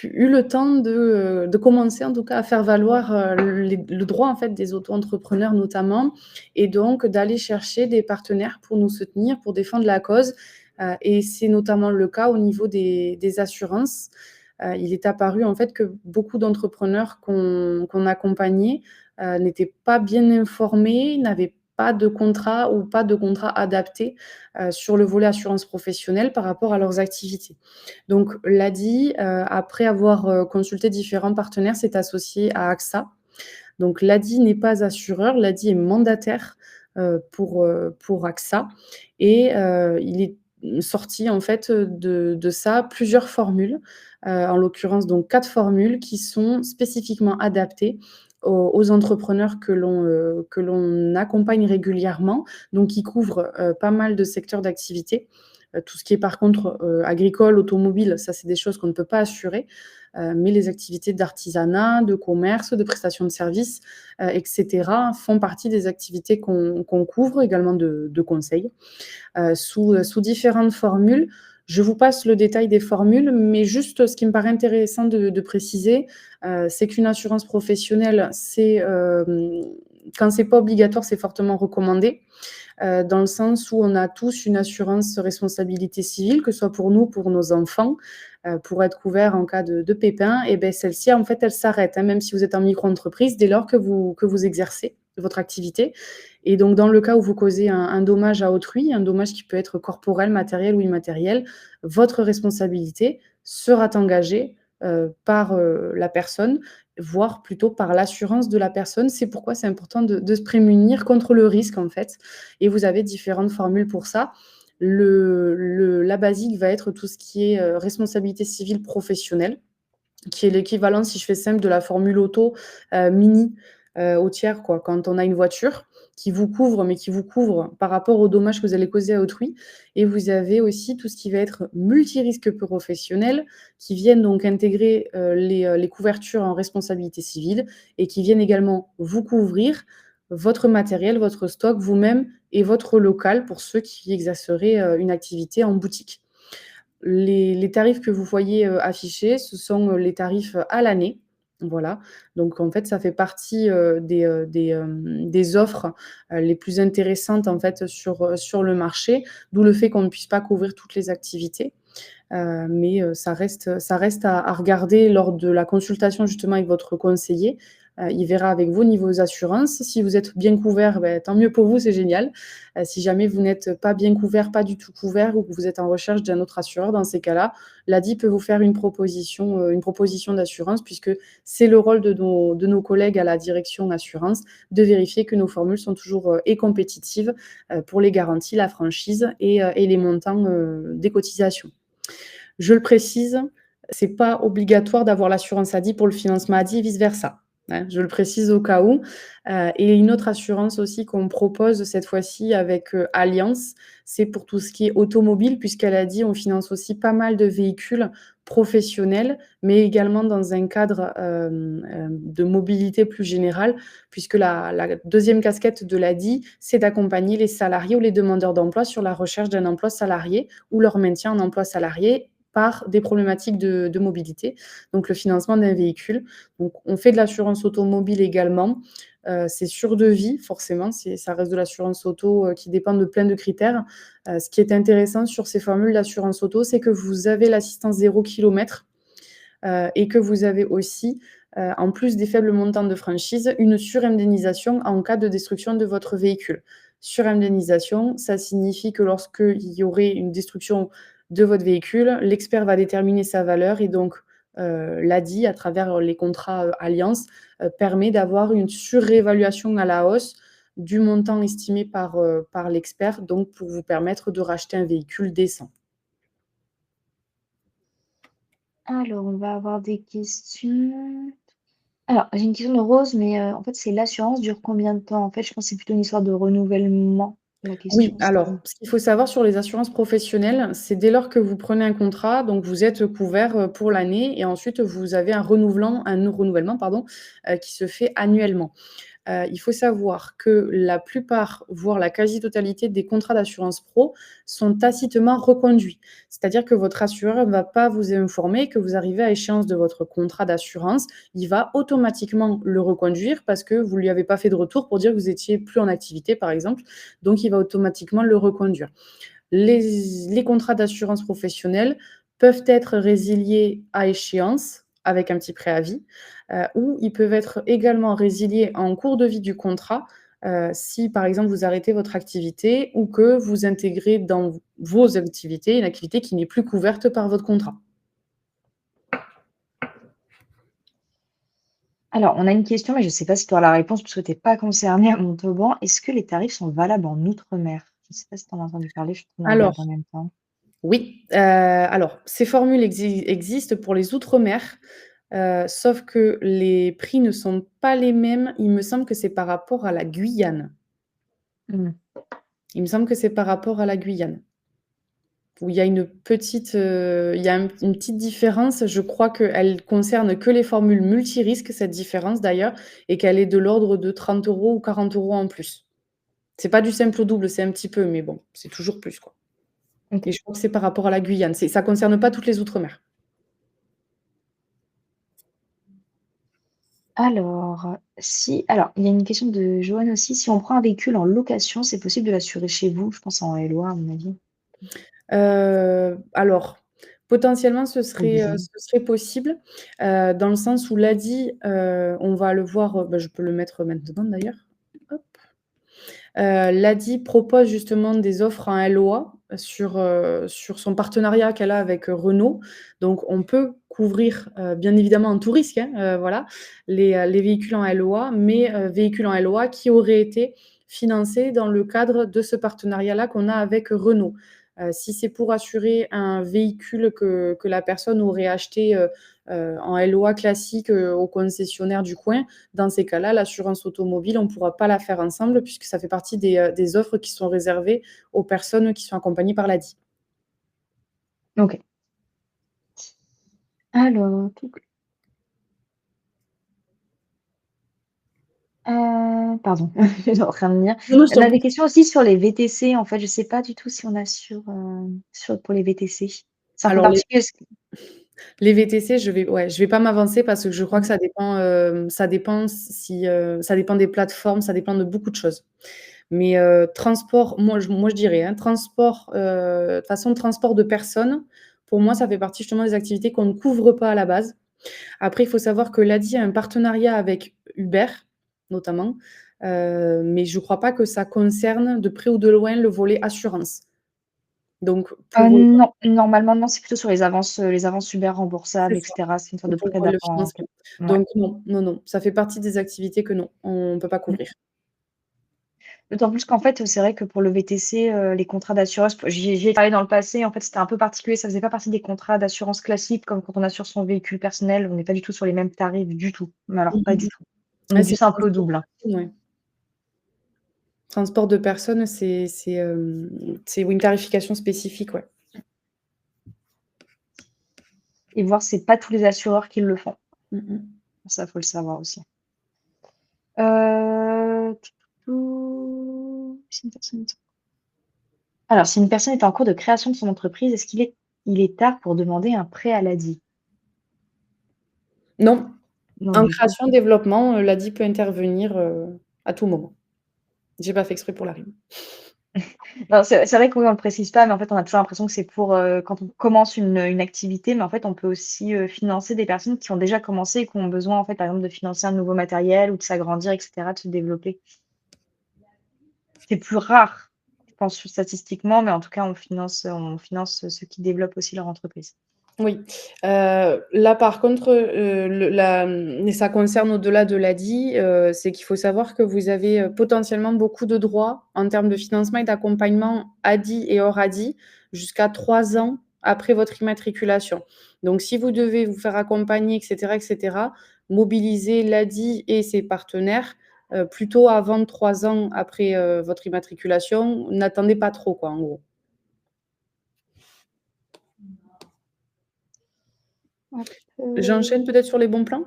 eu le temps de commencer en tout cas à faire valoir, le droit en fait des auto-entrepreneurs notamment et donc d'aller chercher des partenaires pour nous soutenir, pour défendre la cause, et c'est notamment le cas au niveau des assurances. Il est apparu en fait que beaucoup d'entrepreneurs qu'on accompagnait, n'étaient pas bien informés, n'avaient pas de contrat ou pas de contrat adapté, sur le volet assurance professionnelle par rapport à leurs activités. Donc l'ADI, après avoir, consulté différents partenaires, s'est associé à AXA. Donc l'ADI n'est pas assureur, l'ADI est mandataire, pour AXA et il est sorti en fait, de ça plusieurs formules, en l'occurrence donc 4 formules qui sont spécifiquement adaptées aux entrepreneurs que l'on accompagne régulièrement, donc qui couvrent, pas mal de secteurs d'activité. Tout ce qui est par contre, agricole, automobile, ça c'est des choses qu'on ne peut pas assurer, mais les activités d'artisanat, de commerce, de prestation de services, et cetera, font partie des activités qu'on couvre, également de conseil, sous différentes formules. Je vous passe le détail des formules, mais juste ce qui me paraît intéressant de préciser, c'est qu'une assurance professionnelle, quand c'est pas obligatoire, c'est fortement recommandé, dans le sens où on a tous une assurance responsabilité civile, que ce soit pour nous, pour nos enfants, pour être couverts en cas de pépin. Et ben celle-ci, en fait, elle s'arrête, hein, même si vous êtes en micro-entreprise, dès lors que vous exercez votre activité. Et donc, dans le cas où vous causez un dommage à autrui, un dommage qui peut être corporel, matériel ou immatériel, votre responsabilité sera engagée par la personne, voire plutôt par l'assurance de la personne. C'est pourquoi c'est important de se prémunir contre le risque, en fait. Et vous avez différentes formules pour ça. La basique va être tout ce qui est responsabilité civile professionnelle, qui est l'équivalent, si je fais simple, de la formule auto mini au tiers, quoi, quand on a une voiture. qui vous couvre, mais qui vous couvre par rapport aux dommages que vous allez causer à autrui. Et vous avez aussi tout ce qui va être multirisque professionnel, qui viennent donc intégrer les couvertures en responsabilité civile et qui viennent également vous couvrir votre matériel, votre stock, vous-même et votre local pour ceux qui exerceraient une activité en boutique. Les tarifs que vous voyez affichés, ce sont les tarifs à l'année. Voilà, donc en fait, ça fait partie des offres les plus intéressantes en fait sur le marché, d'où le fait qu'on ne puisse pas couvrir toutes les activités. Mais ça reste à regarder lors de la consultation justement avec votre conseiller. Il verra avec vos niveaux assurances. Si vous êtes bien couvert, tant mieux pour vous, c'est génial. Si jamais vous n'êtes pas bien couvert, pas du tout couvert ou que vous êtes en recherche d'un autre assureur, dans ces cas-là, l'ADI peut vous faire une proposition d'assurance puisque c'est le rôle de nos collègues à la direction assurance de vérifier que nos formules sont toujours et compétitives pour les garanties, la franchise et les montants des cotisations. Je le précise, c'est pas obligatoire d'avoir l'assurance ADI pour le financement ADI et vice-versa. Hein, je le précise au cas où. Et une autre assurance aussi qu'on propose cette fois-ci avec Allianz, c'est pour tout ce qui est automobile, puisqu'elle a dit on finance aussi pas mal de véhicules professionnels, mais également dans un cadre de mobilité plus générale, puisque la deuxième casquette de l'ADI, c'est d'accompagner les salariés ou les demandeurs d'emploi sur la recherche d'un emploi salarié ou leur maintien en emploi salarié par des problématiques de mobilité, donc le financement d'un véhicule. Donc, on fait de l'assurance automobile également. C'est sur devis, forcément, ça reste de l'assurance auto qui dépend de plein de critères. Ce qui est intéressant sur ces formules d'assurance auto, c'est que vous avez l'assistance 0 km et que vous avez aussi, en plus des faibles montants de franchise, une surindemnisation en cas de destruction de votre véhicule. Surindemnisation, ça signifie que lorsqu'il y aurait une destruction de votre véhicule, l'expert va déterminer sa valeur et donc l'ADI, à travers les contrats Allianz, permet d'avoir une surévaluation à la hausse du montant estimé par l'expert, donc pour vous permettre de racheter un véhicule décent. Alors, on va avoir des questions. Alors, j'ai une question de Rose, mais en fait, c'est l'assurance dure combien de temps? En fait, je pense que c'est plutôt une histoire de renouvellement, la question. Oui, alors, ce qu'il faut savoir sur les assurances professionnelles, c'est dès lors que vous prenez un contrat, donc vous êtes couvert, pour l'année et ensuite vous avez un renouvellement, pardon, qui se fait annuellement. Il faut savoir que la plupart, voire la quasi-totalité des contrats d'assurance pro sont tacitement reconduits. C'est-à-dire que votre assureur ne va pas vous informer que vous arrivez à échéance de votre contrat d'assurance. Il va automatiquement le reconduire parce que vous ne lui avez pas fait de retour pour dire que vous étiez plus en activité, par exemple. Donc, il va automatiquement le reconduire. Les contrats d'assurance professionnelle peuvent être résiliés à échéance avec un petit préavis, ou ils peuvent être également résiliés en cours de vie du contrat, si par exemple vous arrêtez votre activité ou que vous intégrez dans vos activités une activité qui n'est plus couverte par votre contrat. Alors, on a une question, mais je ne sais pas si tu auras la réponse parce que tu n'es pas concerné à Montauban. Est-ce que les tarifs sont valables en outre-mer? Je ne sais pas si tu en as entendu parler, je suis en train de regarder en Alors même temps. oui, alors ces formules existent pour les outre-mer, sauf que les prix ne sont pas les mêmes. Il me semble que c'est par rapport à la Guyane. Mmh. Il me semble que c'est par rapport à la Guyane, où il y a une petite, une petite différence. Je crois qu'elle concerne que les formules multirisques, cette différence d'ailleurs, et qu'elle est de l'ordre de 30 € ou 40 € en plus. C'est pas du simple au double, c'est un petit peu, mais bon, c'est toujours plus, quoi. OK. Et je crois que c'est par rapport à la Guyane. Ça concerne pas toutes les outre-mer. Alors, il y a une question de Joanne aussi. Si on prend un véhicule en location, c'est possible de l'assurer chez vous? Je pense en LOA, à mon avis. Alors, potentiellement, Oui. ce serait possible, dans le sens où l'ADI, on va le voir, je peux le mettre maintenant d'ailleurs. Hop. L'ADI propose justement des offres en LOA sur son partenariat qu'elle a avec Renault. Donc on peut couvrir, bien évidemment en tout risque, hein, voilà, les véhicules en LOA, mais véhicules en LOA qui auraient été financés dans le cadre de ce partenariat-là qu'on a avec Renault. Si c'est pour assurer un véhicule que la personne aurait acheté, en LOA classique, au concessionnaire du coin, dans ces cas-là, l'assurance automobile, on ne pourra pas la faire ensemble puisque ça fait partie des offres qui sont réservées aux personnes qui sont accompagnées par l'ADI. OK. Alors, pardon, je suis en train de lire. Non, non, je On t'en a des prie. questions aussi sur les VTC, en fait, je sais pas du tout si on a pour les VTC. C'est un peu Alors particulier parce que les VTC, je vais pas m'avancer parce que je crois que mmh, ça dépend des plateformes, ça dépend de beaucoup de choses. Mais, transport, moi je dirais, hein, transport, de toute façon transport de personnes, pour moi ça fait partie justement des activités qu'on ne couvre pas à la base. Après il faut savoir que l'ADI a un partenariat avec Uber, notamment, mais je crois pas que ça concerne de près ou de loin le volet assurance. Donc pour non, normalement non, c'est plutôt sur les avances Uber C'est remboursables et ça. cetera. C'est une sorte de Pour, prêt le d'avant. financement. Ouais. Donc non, non, non, ça fait partie des activités que non, on ne peut pas Mmh. couvrir. D'autant plus qu'en fait, c'est vrai que pour le VTC, les contrats d'assurance, j'y ai travaillé dans le passé, en fait, c'était un peu particulier, ça faisait pas partie des contrats d'assurance classiques comme quand on assure son véhicule personnel, on n'est pas du tout sur les mêmes tarifs du tout, mais alors Mmh pas mh. du tout. On Ah, est c'est plus un le peu au transport double, de hein. personnes, ouais. Transport de personnes, c'est oui, une tarification spécifique, ouais. Et voir c'est pas tous les assureurs qui le font. Mmh mh. Ça, faut le savoir aussi. Si une personne alors si une personne est en cours de création de son entreprise, est-ce qu'il est tard pour demander un prêt à l'ADI? Non, Non, en du tout. création développement, l'ADI peut intervenir, à tout moment. J'ai pas fait exprès pour la rime. Non, c'est vrai que oui, on le précise pas, mais en fait, on a toujours l'impression que c'est pour, quand on commence une activité, mais en fait, on peut aussi, financer des personnes qui ont déjà commencé et qui ont besoin, en fait, par exemple, de financer un nouveau matériel ou de s'agrandir et cetera, de se développer. C'est plus rare, je pense, statistiquement, mais en tout cas, on finance ceux qui développent aussi leur entreprise. Oui, là par contre, mais ça concerne au-delà de l'ADI, c'est qu'il faut savoir que vous avez, potentiellement beaucoup de droits en termes de financement et d'accompagnement ADI et hors ADI jusqu'à 3 ans après votre immatriculation. Donc si vous devez vous faire accompagner et cetera, mobilisez l'ADI et ses partenaires, plutôt avant 3 ans après, votre immatriculation. N'attendez pas trop quoi, en gros. Hop, J'enchaîne peut-être sur les bons plans?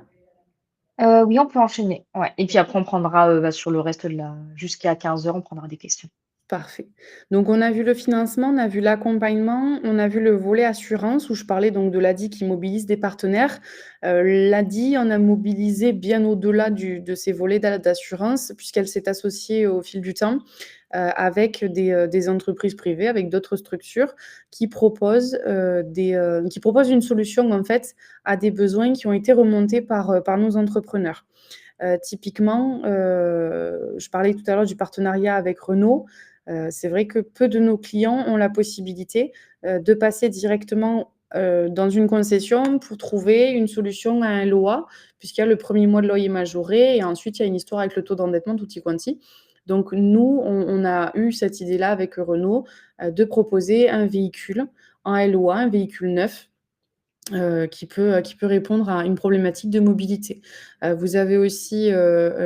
oui, on peut enchaîner, ouais et puis après on prendra, sur le reste de la jusqu'à 15 heures, on prendra des questions. Parfait. Donc on a vu le financement, on a vu l'accompagnement, on a vu le volet assurance où je parlais donc de l'ADI qui mobilise des partenaires. L'ADI en a mobilisé bien au-delà de ces volets d'assurance puisqu'elle s'est associée au fil du temps, avec des entreprises privées, avec d'autres structures qui proposent une solution en fait à des besoins qui ont été remontés par nos entrepreneurs. Typiquement, je parlais tout à l'heure du partenariat avec Renault. C'est vrai que peu de nos clients ont la possibilité, de passer directement, dans une concession pour trouver une solution à un LOA, puisqu'il y a le premier mois de loyer majoré et ensuite il y a une histoire avec le taux d'endettement tutti quanti. Donc nous, on a eu cette idée-là avec Renault, de proposer un véhicule en LOA, un véhicule neuf, qui peut répondre à une problématique de mobilité. Vous avez aussi,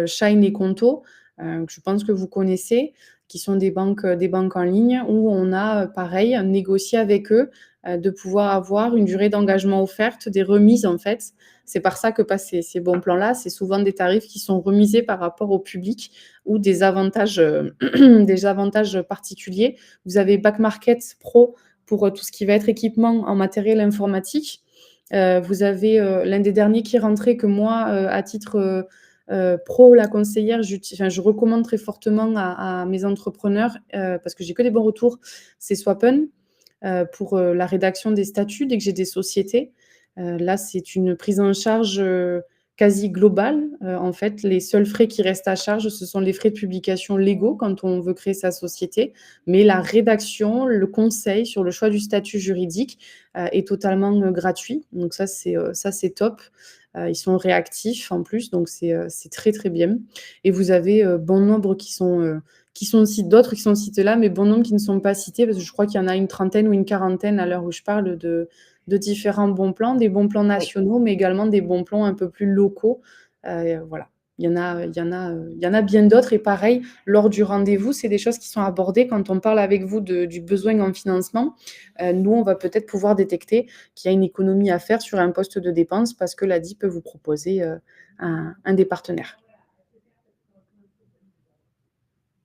Shine et Conto, que je pense que vous connaissez, qui sont des banques en ligne où on a, pareil, négocié avec eux, de pouvoir avoir une durée d'engagement offerte, des remises en fait. C'est par ça que passent ces bons plans-là. C'est souvent des tarifs qui sont remisés par rapport au public ou des avantages, des avantages particuliers. Vous avez Back Market Pro pour, tout ce qui va être équipement en matériel informatique. Vous avez, l'un des derniers qui est rentré que moi, à titre, pro, la conseillère, je recommande très fortement à mes entrepreneurs, parce que j'ai que des bons retours, c'est Swappen, pour, la rédaction des statuts dès que j'ai des sociétés. Là, c'est une prise en charge, quasi globale. En fait, les seuls frais qui restent à charge, ce sont les frais de publication légaux quand on veut créer sa société, mais la rédaction, le conseil sur le choix du statut juridique, est totalement, gratuit. Donc ça, c'est top. Ils sont réactifs en plus, donc c'est très, très bien et vous avez, bon nombre d'autres qui sont cités là, mais bon nombre qui ne sont pas cités parce que je crois qu'il y en a une trentaine ou une quarantaine à l'heure où je parle de différents bons plans, des bons plans Oui. nationaux, mais également des bons plans un peu plus locaux. Voilà. Il y en a bien d'autres et pareil, lors du rendez-vous, c'est des choses qui sont abordées quand on parle avec vous du besoin en financement. Nous, on va peut-être pouvoir détecter qu'il y a une économie à faire sur un poste de dépense parce que l'ADI peut vous proposer un des partenaires.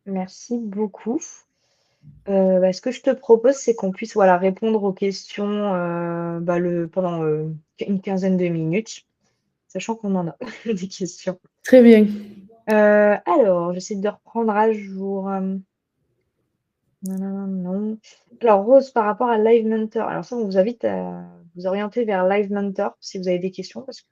Merci beaucoup. Ce que je te propose, c'est qu'on puisse, voilà, répondre aux questions, pendant, une quinzaine de minutes, sachant qu'on en a des questions. Très bien. Alors, j'essaie de reprendre à jour, non. Alors Rose, par rapport à Live Mentor, alors ça, on vous invite à vous orienter vers Live Mentor si vous avez des questions parce que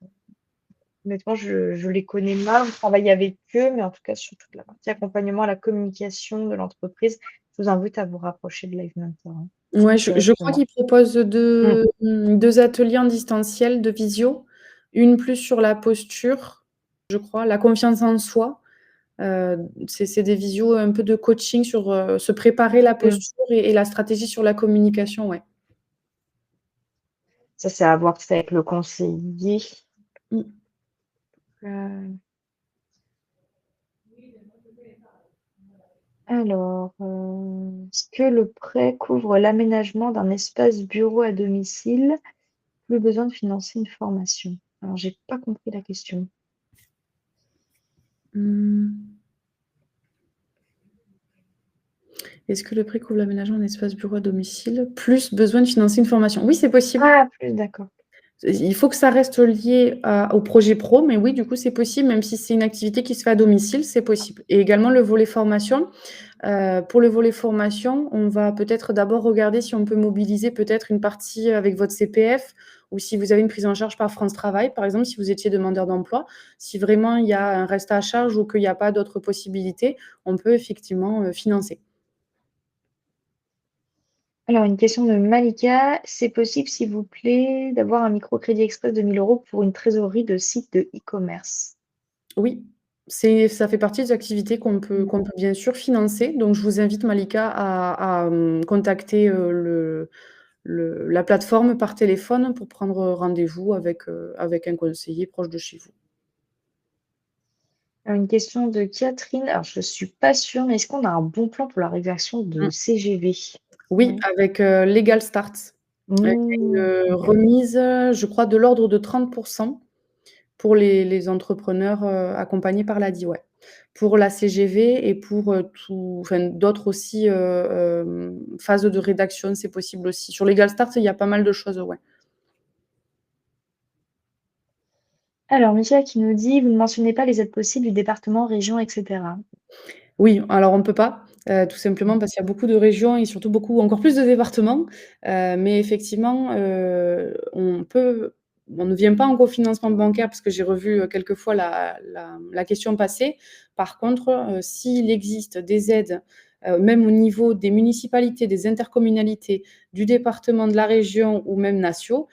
honnêtement, je les connais mal. On travaille avec eux, mais en tout cas, sur toute la partie accompagnement à la communication de l'entreprise, je vous invite à vous rapprocher de Live Mentor, hein, Ouais, je crois directement. qu'ils proposent Mmh. 2 ateliers en distanciel de visio. Une plus sur la posture, je crois, la confiance en soi. C'est des visios un peu de coaching sur, se préparer la Mmh. posture et la stratégie sur la communication, ouais. Ça, c'est à voir peut-être avec le conseiller. Mmh. Heu, alors, est-ce que le prêt couvre l'aménagement d'un espace bureau à domicile? Plus besoin de financer une formation. Alors, j'ai pas compris la question. Mmh. Est-ce que le prêt couvre l'aménagement d'un espace bureau à domicile, plus besoin de financer une formation? Oui, c'est possible. Ah, plus, d'accord. Il faut que ça reste lié au projet pro, mais oui, du coup, c'est possible, même si c'est une activité qui se fait à domicile, c'est possible. Et également le volet formation. Pour le volet formation, on va peut-être d'abord regarder si on peut mobiliser peut-être une partie avec votre CPF ou si vous avez une prise en charge par France Travail, par exemple, si vous étiez demandeur d'emploi. Si vraiment il y a un reste à charge ou qu'il n'y a pas d'autres possibilités, on peut effectivement, financer. Alors, une question de Malika. C'est possible, s'il vous plaît, d'avoir un microcrédit express de 1 000 € pour une trésorerie de site de e-commerce? Oui, ça fait partie des activités Mmh. qu'on peut bien sûr financer. Donc je vous invite Malika contacter, la plateforme par téléphone pour prendre rendez-vous avec un conseiller proche de chez vous. Alors, une question de Catherine. Alors, je suis pas sûre, mais est-ce qu'on a un bon plan pour la réversion de Mmh. CGV? Oui, Ouais. avec, Legal Start. Il y a Mmh. une OK. remise, je crois de l'ordre de 30 pour les entrepreneurs, accompagnés par l'ADI, ouais. Pour la CGV et pour, d'autres aussi, phases de rédaction, c'est possible aussi. Sur Legal Start, il y a pas mal de choses, ouais. Alors, Michel qui nous dit: «Vous ne mentionnez pas les aides possibles du département, région et cetera». Oui, alors on ne peut pas, tout simplement parce qu'il y a beaucoup de régions et surtout encore plus de départements, mais effectivement, on ne vient pas en cofinancement bancaire parce que j'ai revu, quelques fois la question passer. Par contre, s'il existe des aides, même au niveau des municipalités, des intercommunalités, du département, de la région ou même nationaux,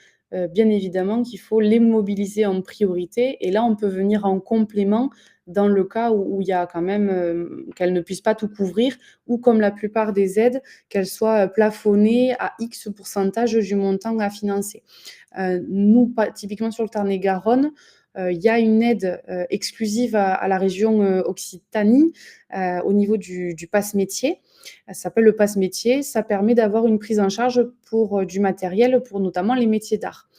bien évidemment qu'il faut les mobiliser en priorité et là, on peut venir en complément dans le cas où il y a quand même, qu'elles ne puissent pas tout couvrir ou comme la plupart des aides, qu'elles soient, plafonnées à X pourcentage du montant à financer. Nous, pas typiquement sur le Tarn-et-Garonne, il y a une aide, exclusive à la région, Occitanie, au niveau du pass métier. Ça s'appelle le pass métier. Ça permet d'avoir une prise en charge pour, du matériel, pour notamment les métiers d'art,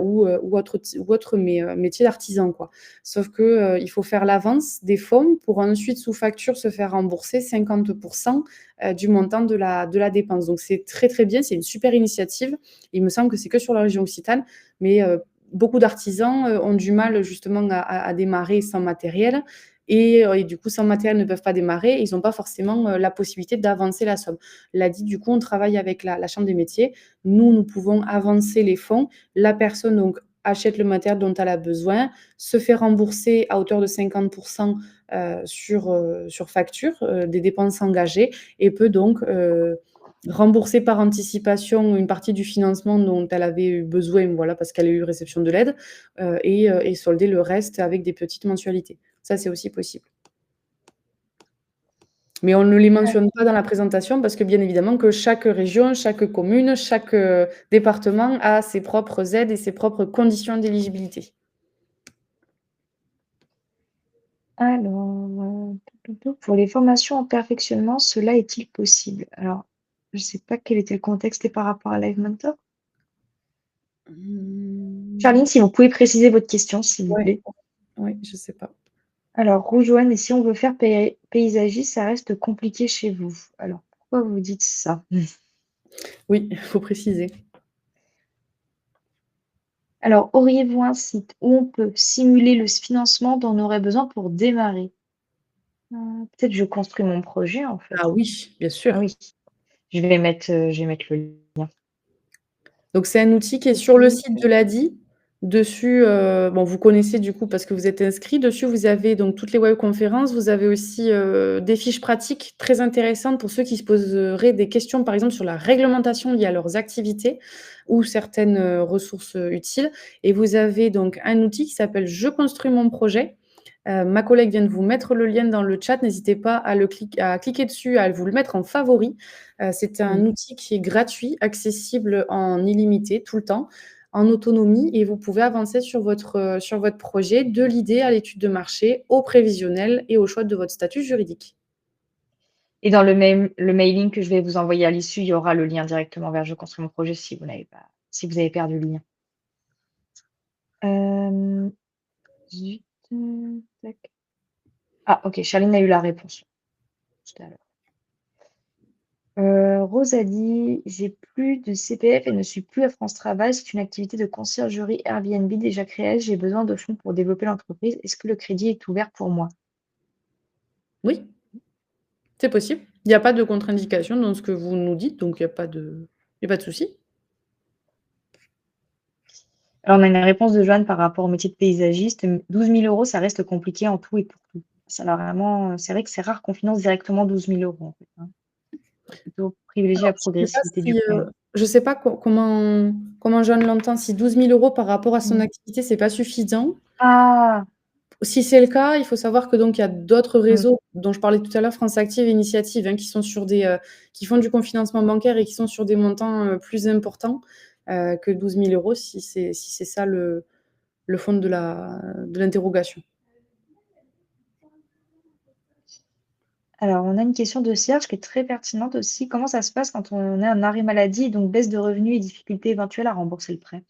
ou autres métiers d'artisan, quoi. Sauf que, il faut faire l'avance des fonds pour ensuite, sous facture, se faire rembourser 50 du montant de la dépense. Donc c'est très, très bien, c'est une super initiative. Il me semble que c'est que sur la région Occitane, mais beaucoup d'artisans, ont du mal justement à démarrer sans matériel et du coup, sans matériel, ne peuvent pas démarrer. Ils n'ont pas forcément, la possibilité d'avancer la somme. L'ADI, du coup, on travaille avec la chambre des métiers. Nous pouvons avancer les fonds. La personne donc achète le matériel dont elle a besoin, se fait rembourser à hauteur de 50 sur facture, des dépenses engagées et peut donc, rembourser par anticipation une partie du financement dont elle avait eu besoin, voilà, parce qu'elle a eu réception de l'aide, et solder le reste avec des petites mensualités. Ça, c'est aussi possible. Mais on ne les mentionne pas dans la présentation parce que bien évidemment que chaque région, chaque commune, chaque, département a ses propres aides et ses propres conditions d'éligibilité. Alors, pour les formations en perfectionnement, cela est-il possible? Alors, je ne sais pas quel était le contexte et par rapport à Live Mentor. Mmh. Charline, si vous pouvez préciser votre question, s'il vous Ouais, plaît. ouais, je sais pas. Alors, Rougeouane, et si on veut faire paysagiste, ça reste compliqué chez vous. Alors, pourquoi vous dites ça? Oui, il faut préciser. Alors, auriez-vous un site où on peut simuler le financement dont on aurait besoin pour démarrer? Peut-être je construis mon projet en fait. Ah oui, bien Ah sûr. oui, je vais mettre le lien. Donc c'est un outil qui est sur le site de l'ADI. Dessus, bon, vous connaissez du coup parce que vous êtes inscrit. Dessus, vous avez donc toutes les webconférences. Vous avez aussi, des fiches pratiques très intéressantes pour ceux qui se poseraient des questions, par exemple, sur la réglementation liée à leurs activités ou certaines, ressources, utiles. Et vous avez donc un outil qui s'appelle «Je construis mon projet». Ma collègue vient de vous mettre le lien dans le chat. N'hésitez pas à cliquer dessus, à vous le mettre en favori. C'est un Mmh. outil qui est gratuit, accessible en illimité, tout le temps, en autonomie et vous pouvez avancer sur votre projet, de l'idée à l'étude de marché, au prévisionnel et au choix de votre statut juridique. Et dans le mailing que je vais vous envoyer à l'issue, il y aura le lien directement vers Je construis mon projet si vous avez perdu le lien. Hem, zut, tac. Ah OK, Charline a eu la réponse tout à l'heure. Rosalie: «J'ai plus de CPF et ne suis plus à France Travail. C'est une activité de conciergerie Airbnb déjà créée. J'ai besoin de fonds pour développer l'entreprise. Est-ce que le crédit est ouvert pour moi?» Oui, c'est possible. Il n'y a pas de contre-indication dans ce que vous nous dites, donc il y a pas de souci. Alors on a une réponse de Joanne par rapport au métier de paysagiste. 12 000 €, ça reste compliqué en tout et pour tout. Ça va vraiment, c'est vrai que c'est rare qu'on finance directement 12 000 € en fait, hein. Faut plutôt privilégier Alors la je sais pas progressivité du si, prêt, hein. je sais pas comment Joanne l'entend, si 12 000 € par rapport à son Mmh. activité, c'est pas suffisant. Ah! Si c'est le cas, il faut savoir que donc il y a d'autres Mmh. réseaux dont je parlais tout à l'heure, France Active et Initiative, hein, qui sont sur qui font du confinancement bancaire et qui sont sur des montants, plus importants, que 12 000 € si c'est ça le fond de l'interrogation. Alors on a une question de Serge qui est très pertinente aussi. Comment ça se passe quand on est un arrêt maladie, donc baisse de revenus et difficultés éventuelles à rembourser le prêt?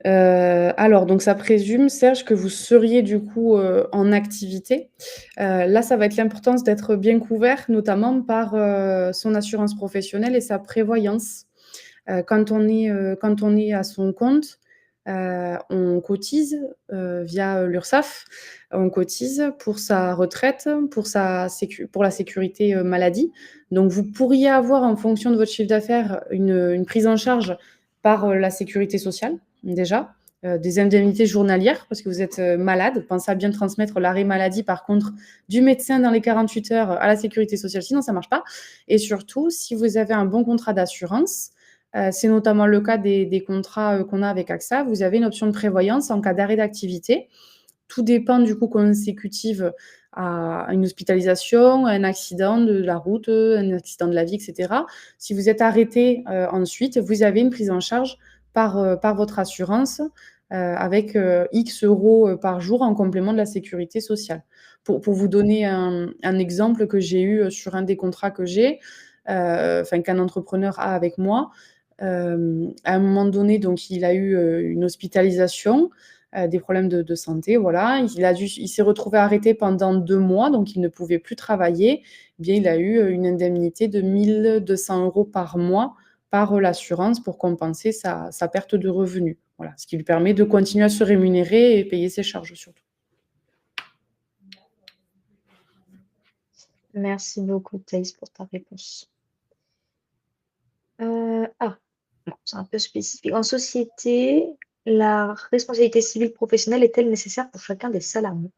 Alors donc ça présume, Serge, que vous seriez du coup, en activité. Là, ça va être l'importance d'être bien couvert, notamment par, son assurance professionnelle et sa prévoyance. Quand on est à son compte, on cotise, via, l'URSSAF. On cotise pour sa retraite, pour la sécurité, maladie. Donc vous pourriez avoir, en fonction de votre chiffre d'affaires, une prise en charge par, la sécurité sociale, déjà. Des indemnités journalières parce que vous êtes, malade. Pensez à bien transmettre l'arrêt maladie, par contre, du médecin dans les 48 heures à la sécurité sociale, sinon ça marche pas. Et surtout, si vous avez un bon contrat d'assurance, c'est notamment le cas des contrats, qu'on a avec AXA. Vous avez une option de prévoyance en cas d'arrêt d'activité. Tout dépend du coup consécutive à une hospitalisation, un accident de la route, un accident de la vie et cetera. Si vous êtes arrêté, ensuite, vous avez une prise en charge par votre assurance, avec, X euros, par jour en complément de la sécurité sociale. Pour vous donner un exemple que j'ai eu, sur un des contrats que j'ai, enfin qu'un entrepreneur a avec moi. À un moment donné, donc il a eu, une hospitalisation, des problèmes de santé, voilà. Il s'est retrouvé arrêté pendant 2 mois, donc il ne pouvait plus travailler. Eh bien, il a eu, une indemnité de 1 200 € par mois par, l'assurance pour compenser sa perte de revenus. Voilà, ce qui lui permet de continuer à se rémunérer et payer ses charges surtout. Merci beaucoup Thaïs pour ta réponse. Ah, bon, c'est un peu spécifique. En société, la responsabilité civile professionnelle est-elle nécessaire pour chacun des salariés?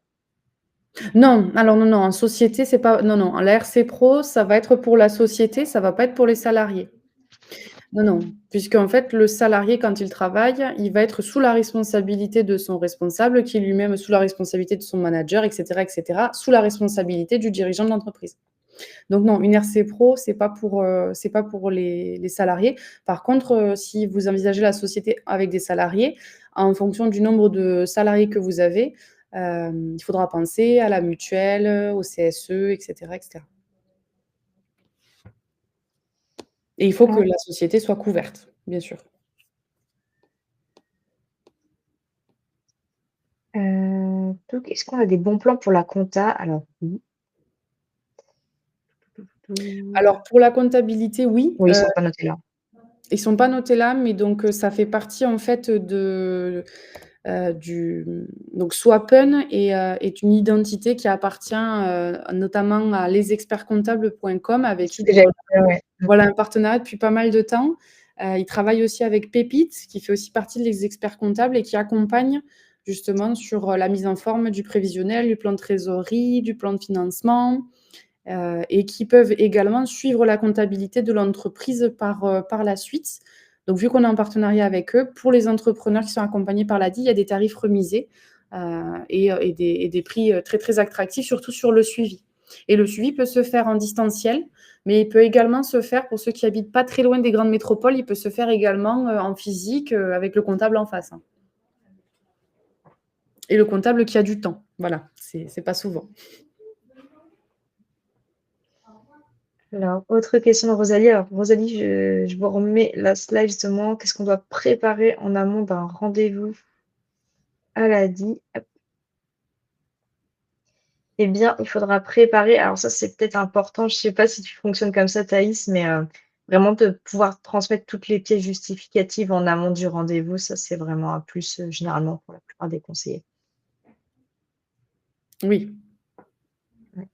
Non, alors non, non, en société, c'est pas non, non, la RC Pro, ça va être pour la société, ça va pas être pour les salariés. Non, non, puisqu'en fait, le salarié, quand il travaille, il va être sous la responsabilité de son responsable, qui est lui-même sous la responsabilité de son manager, et cetera, sous la responsabilité du dirigeant de l'entreprise. Donc non, une RC Pro, c'est pas pour les salariés. Par contre, si vous envisagez la société avec des salariés, en fonction du nombre de salariés que vous avez, il faudra penser à la mutuelle, au CSE, et cetera, et cetera. Et il faut que Hop, la société soit couverte, bien sûr. donc est-ce qu'on a des bons plans pour la compta? Alors oui. Alors pour la comptabilité, oui, Oui, ils sont pas notés là. ils sont pas notés là, mais donc ça fait partie en fait du donc Swappen est une identité qui appartient, notamment à lesexpertscomptables.com avec C'est ce qui que donc j'allais dire, ouais. voilà un partenariat depuis pas mal de temps. Ils travaillent aussi avec Pépite, qui fait aussi partie des experts comptables et qui accompagne justement sur, la mise en forme du prévisionnel, du plan de trésorerie, du plan de financement, et qui peuvent également suivre la comptabilité de l'entreprise par la suite. Donc vu qu'on est en partenariat avec eux, pour les entrepreneurs qui sont accompagnés par l'ADI, il y a des tarifs remisés, et des prix, très, très attractifs, surtout sur le suivi. Et le suivi peut se faire en distanciel, mais il peut également se faire pour ceux qui habitent pas très loin des grandes métropoles, il peut se faire également, en physique, avec le comptable en face, hein. Et le comptable qui a du temps. Voilà, c'est pas souvent. Alors, autre question de Rosalie. Alors, Rosalie, je vous remets la slide justement. Qu'est-ce qu'on doit préparer en amont d'un rendez-vous à l'ADI? Hop. Eh bien, il faudra préparer. Alors ça, c'est peut-être important. Je sais pas si tu fonctionnes comme ça, Thaïs, mais vraiment de pouvoir transmettre toutes les pièces justificatives en amont du rendez-vous, ça, c'est vraiment un plus généralement pour la plupart des conseillers. Oui. Ouais.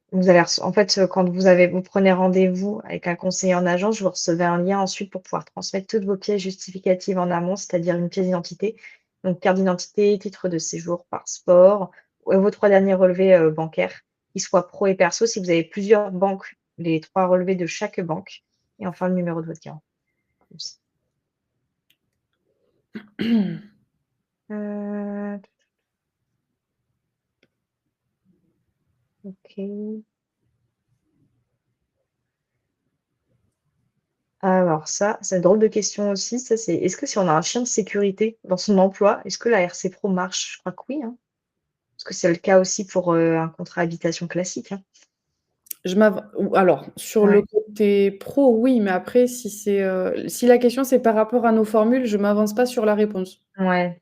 En fait, quand vous prenez rendez-vous avec un conseiller en agence, vous recevez un lien ensuite pour pouvoir transmettre toutes vos pièces justificatives en amont, c'est-à-dire une pièce d'identité, donc carte d'identité, titre de séjour, passeport, vos 3 derniers relevés, bancaires, qu'ils soient pro et perso. Si vous avez plusieurs banques, les 3 relevés de chaque banque et enfin le numéro de votre garant aussi. Heu, OK. Alors ça, c'est une drôle de question aussi. Ça, c'est est-ce que si on a un chien de sécurité dans son emploi, est-ce que la RC Pro marche? Je crois que oui, hein? Parce que c'est le cas aussi pour, un contrat habitation classique, hein? Alors, sur le Ouais. côté pro, oui, mais après, si la question c'est par rapport à nos formules, je m'avance pas sur la réponse. Ouais.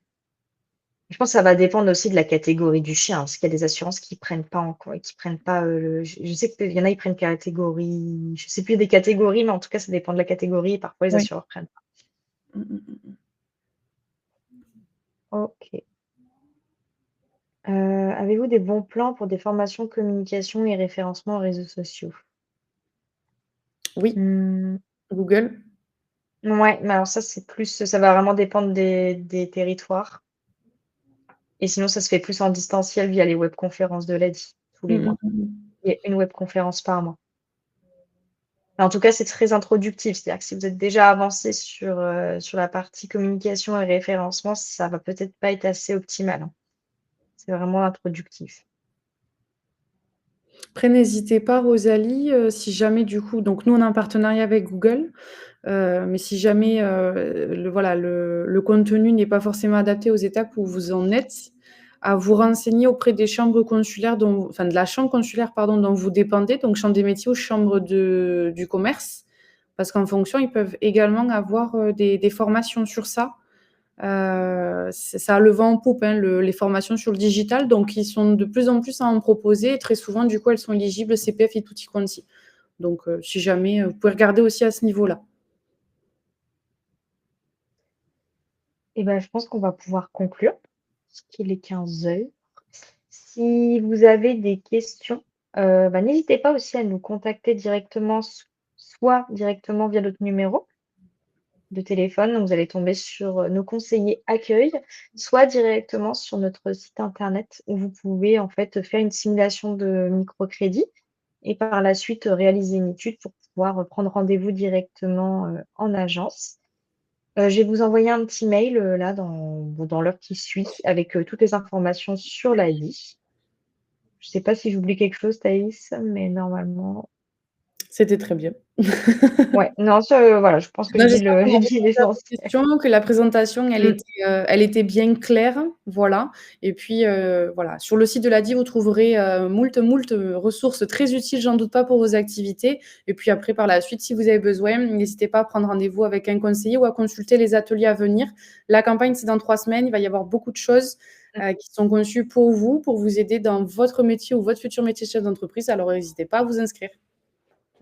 Je pense que ça va dépendre aussi de la catégorie du chien, parce qu'il y a des assurances qui prennent pas, je sais qu'il y en a, ils prennent catégorie je sais plus des catégories, mais en tout cas, ça dépend de la catégorie et parfois les Oui. assureurs prennent pas. Mmh mh, mmh. OK. Avez-vous des bons plans pour des formations communication et référencement aux réseaux sociaux? Oui, Mmh. Google. Ouais, mais alors ça va vraiment dépendre des territoires et sinon ça se fait plus en distanciel via les webconférences de l'ADI, tous les Mmh mh, mois. mmh mh. Il y a une webconférence par mois. Mais en tout cas, c'est très introductif, c'est-à-dire que si vous êtes déjà avancé sur la partie communication et référencement, ça va peut-être pas être assez optimal, hein. C'est vraiment introductif. Après, n'hésitez pas, Rosalie, si jamais du coup donc nous, on a un partenariat avec Google, mais si jamais, le contenu n'est pas forcément adapté aux étapes où vous en êtes, à vous renseigner auprès des chambres consulaires de la chambre consulaire, pardon, dont vous dépendez, donc chambre des métiers ou chambre du commerce. Parce qu'en fonction, ils peuvent également avoir, des formations sur ça. Ça a le vent en poupe, hein, les formations sur le digital, donc ils sont de plus en plus à en proposer et très souvent, du coup, elles sont éligibles CPF et tutti quanti. Donc si jamais, vous pouvez regarder aussi à ce niveau-là. Et ben, je pense qu'on va pouvoir conclure, parce qu'il est 15 heures. Si vous avez des questions, bah, n'hésitez pas aussi à nous contacter directement, soit directement via notre numéro, de téléphone. Donc, vous allez tomber sur nos conseillers accueil, soit directement sur notre site internet où vous pouvez en fait faire une simulation de microcrédit et par la suite réaliser une étude pour pouvoir prendre rendez-vous directement en agence. Je vais vous envoyer un petit mail là dans l'heure qui suit avec toutes les informations sur la vie. Je sais pas si j'oublie quelque chose, Thaïs, mais normalement, C'était très bien. ouais, non, ça, voilà, je pense que Non, j'espère qu'on a j'ai dit répondu à vos l'essentiel. questions, que la présentation, Mmh, elle était bien claire, voilà. Et puis, voilà, sur le site de l'ADI, vous trouverez, moult ressources très utiles, j'en doute pas, pour vos activités. Et puis après, par la suite, si vous avez besoin, n'hésitez pas à prendre rendez-vous avec un conseiller ou à consulter les ateliers à venir. La campagne, c'est dans 3 semaines. Il va y avoir beaucoup de choses, mmh, qui sont conçues pour vous aider dans votre métier ou votre futur métier de chef d'entreprise. Alors n'hésitez pas à vous inscrire.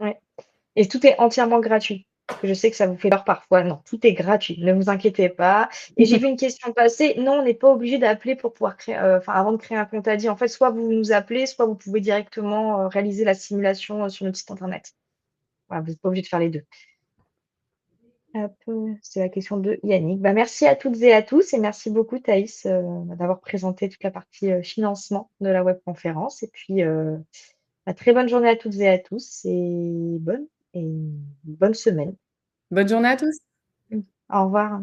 ouais et tout est entièrement gratuit. Parce que je sais que ça vous fait peur parfois. Non, tout est gratuit, ne vous inquiétez pas et j'ai vu une question passer. Non, on n'est pas obligé d'appeler pour pouvoir créer, enfin, avant de créer un compte Adi. En fait, soit vous nous appelez, soit vous pouvez directement, réaliser la simulation, sur notre site internet. Voilà, vous n'êtes pas obligé de faire les 2. Hop, c'est la question de Yannick. Bah, merci à toutes et à tous et merci beaucoup Thaïs, d'avoir présenté toute la partie, financement de la webconférence et puis, bah, très bonne journée à toutes et à tous et bonne semaine. Bonne journée à tous. Mmh. Au revoir.